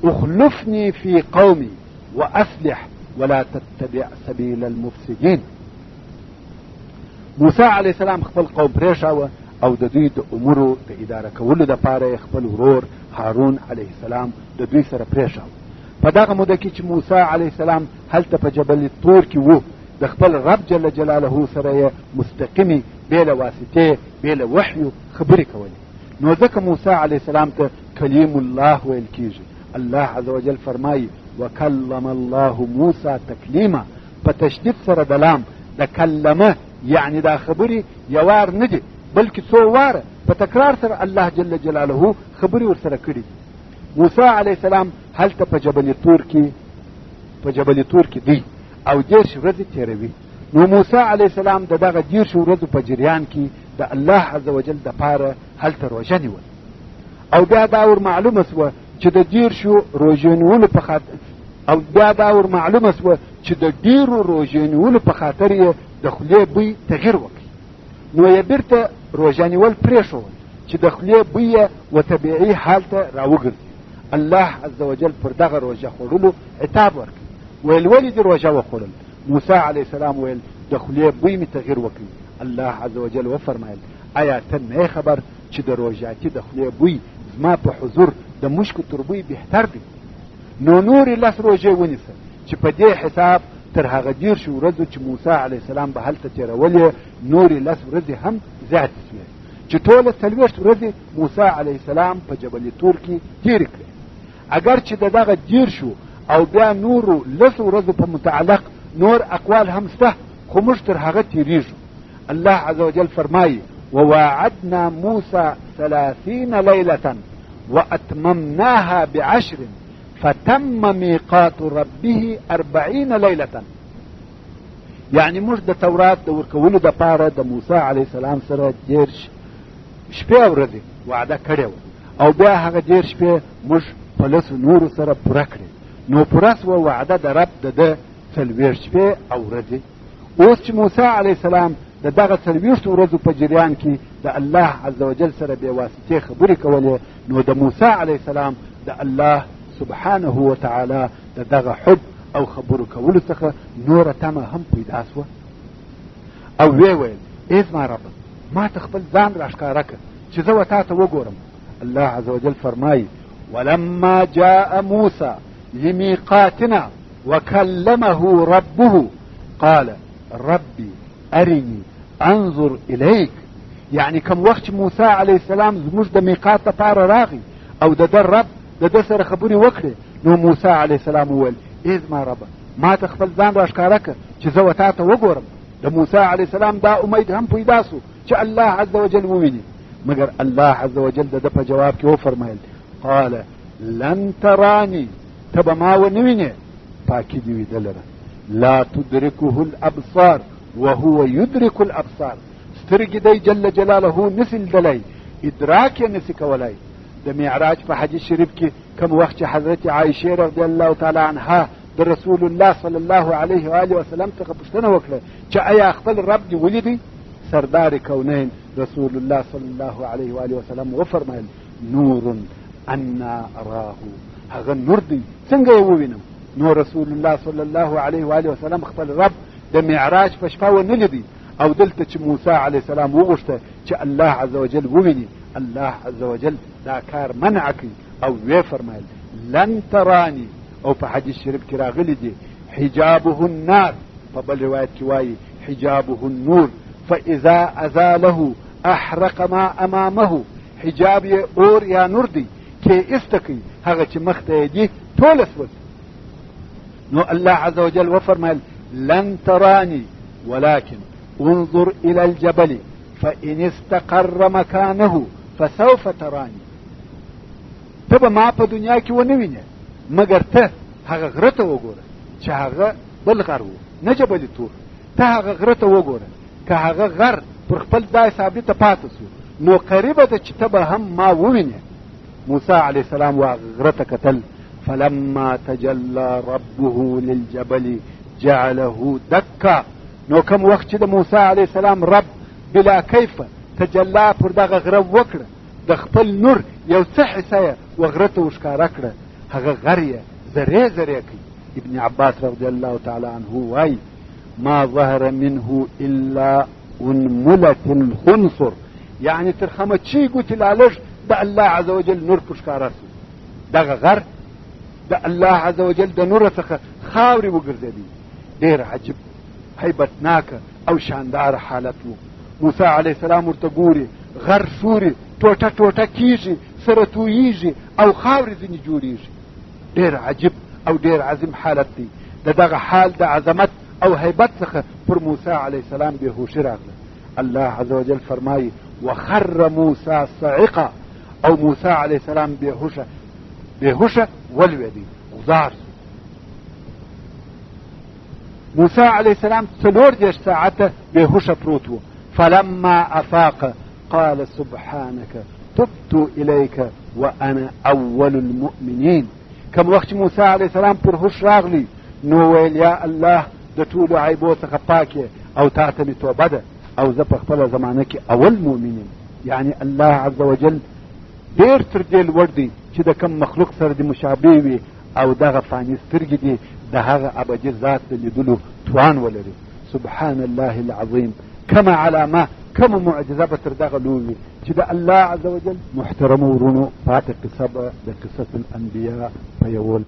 اخلفني في قومي وأصلح ولا تتبع سبيل المفسدين. موسی علیه السلام خپل قوم پرېښاوه او د دوی د امورو د اداره کولو دپاره خپل ورور هارون علیه السلام د دوی سره پرېښاوه. په دغه موده کې چې موسی علیه السلام هلته په جبل طور کې و، د خپل رب جل جلاله سره یې مستقیمې بې له واسطې بې له وحیو خبرې کولې. نو ځکه موسی علیه السلام ته کلیم الله ویل کېږي. الله عز وجل فرمایي وکلم الله موسی تکلیما، په تشدید سره د لام د کلمه، یعنی دا خبرې یوار نه دي بلکې څو واره په تکرار سره الله جل جلاله خبرې ورسره کړي. موسی علیه السلام هلته په جبل طور کې دی او 10 ورځې تېروي. نو موسی علیه السلام د دغه 10 ورځو په جریان کې د الله عز وجل دپاره هلته روژه نیول. او بیا دا ور معلومه سوه چې د 10 روژې نیولو په خاطر د ډېرو روژې نیولو په خاطر یې د خولې بوی تغییر وکړي. نو یې بیرته روژه نیول پرېښول چې د خولې بوی یې و طبیعي حال ته راوګرځي. الله عز وجل پر دغه روژه خوړلو عتاب ورکړي. ویل ولې دې روژه وخوړل؟ موسی علیه السلام ویل د خولې بوی مې تغییر وکړي. الله عز وجل وفرمایل آیا ته نه خبر چې د روژاتي د خولې بوی زما په حضور د مشکو تر بوی بهتر دی؟ نو نورې 10 روژې ونیسه چې په دې حساب تر هغه 10 ورځو چې موسی علیه السلام به هلته تېرولې نورې 10 ورځې هم زیاتې شوې، چې ټوله 40 ورځې موسی علیه السلام په جبل طور کې تېرې کړې. اگر چې د دغه 10 او بیا نورو 10 ورځو په متعلق نور اقوال هم شته، خو موږ تر هغه تېرېږو. الله عز وجل فرمایي وواعدنا موسى 30 ليلة وأتممناها ب10 فتم ميقات ربه 40 ليلة. یعنی موږ د تورات د ورکولو دپاره د موسی علیه السلام سره 10 شپې او ورځې وعده کړې وه، او بیا هغه 10 شپې موږ په 10 نورو سره پوره کړې. نو پوره سوه وعده د رب د ده 40 شپې او ورځې. اوس چې موسی علیه السلام د دغه 40 ورځو په جریان کې د الله عز وجل سره بې واسطې خبرې کولې، نو د موسی علیه السلام د الله سبحانه وتعالی د دغه حب او خبرو کولو څخه نوره تمه هم پیدا سوه. او ویې ویل ای زما رب ما ته خپل ځان راښکاره کړه چې زه تا ته وګورم. الله عز وجل فرمایي ولما جاء موسى لميقاتنا وكلمه ربه قال ربي أرني انظر إليك. یعنی کوم وخت چې موسی علیه السلام زموږ د میقات دپاره راغی او د ده رب د ده سره خبرې وکړې، نو موسی علیه السلام وویل ای زما ربه ما ته خپل ځان راښکاره کړه چې زه تا ته وګورم. د موسی علیه السلام دا امید هم پیدا سو چې الله عز وجل وویني، مګر الله عز وجل د ده په جواب کې وفرمایل قال لن تراني، ته به ما ونه وینې، پاکي دې ویده لره، لا تدركه الابصار وهو يدرك الابصار. سترګې دی جل جلاله نسي لیدلی، ادراک یې نسي کولی. د معراج په حدیث شریف کې کوم وخت چې حضرت عایشه رضی الله تعالی عنها د رسول الله صلی الله علیه و آله وسلم څخه پوښتنه وکړه چې آیا خپل رب دې ولیدی؟ سردار کونین رسول الله صلی الله علیه و آله وسلم وفرمایل نور انا اراه، هغه نور دی څنګه یې ووینم؟ نو رسول الله صلی الله علیه و آله وسلم خپل رب د معراج په شپه ونه لیدی. او دلته چې موسی علیه السلام وغوښته چې الله عز وجل وویني، الله عز وجل دا کار منع کړي او وی فرمایل لن ترانی. او په حدیث شریف کې راغلی دی حجابه النار، په بل روایت کې وایي حجابه النور فاذا ازاله احرق ما امامه. حجاب یې اور یا نور دی کې ایسته کوي هغه چې مخ ته یې دي ټوله سوځي. نو الله عز وجل وفرمایل لن تراني ولكن انظر الى الجبل فان استقر مكانه فسوف تراني. ته به ما په دنیا کې ونه وینې، مګر ته هغه غره ته وګوره چې هغه بل غر و، نه جبل طور. ته هغه غره ته وګوره، که هغه غر پر خپل ځای ثابته پاته سو نو قریبه ده چې ته به هم ما ووینې. موسی علیه السلام هغه غره ته کتل فلما تجلى ربه للجبل جعله دکا. نو کوم وخت چې د موسی علیه السلام رب بلا کیفه تجلا پر دغه غره وکړه، د خپل نور یو څه حصه یې وغره ته وښکاره کړه، هغه غر یې ذرې ذرې کړي. ابن عباس رضی الله تعالی عنه وایي ما ظهر منه الا انملت الخنصر، یعنی تر خمچي ګوتې لا لږ د الله عز وجل نور پښکاره سو. دغه غر د الله عز وجل د نور څخه خاورې وګرځېدې. ډېر عجیب هیبتناکه او شاندار حالت و. موسی علیه السلام ورته ګوري، غر شوري، ټوټه ټوټه کیږي، سره تویږي او خاورې ځینې جوړیږي. ډېر عجیب او ډېر عظیم حالت دی. د دغه حال د عظمت او هیبت څخه پر موسی علیه السلام بېهوشي راغله. الله عز وجل فرمایي وخر موسی صعقا، او موسی علیه السلام بېهوشه ولوېدی، غزار سو. موسی علیه السلام 40 ساعته بېهوشه پروت و. فلما افاق قال سبحانك تبت الیک وانا اول المؤمنین. کوم وخت موسی علیه السلام پر هوش راغلی نو ویل یا الله د ټولو عیبو څخه پاک او تا ته مې توبه ده او زه په خپله زمانه کې اول مؤمن یم. یعنی الله عز وجل ډېر تر دې لوړ دی چې د کوم مخلوق سره د مشابه وي او دغه فاني سترګې دي د هغه ابدي ذات د لیدلو توان ولري. سبحان الله العظیم. کمه علامه کمه معجزه به تر دغه لوی وي چې د الله عز وجل. محترمو ورونو، پاتې قصه به د قصة الانبیاء په یول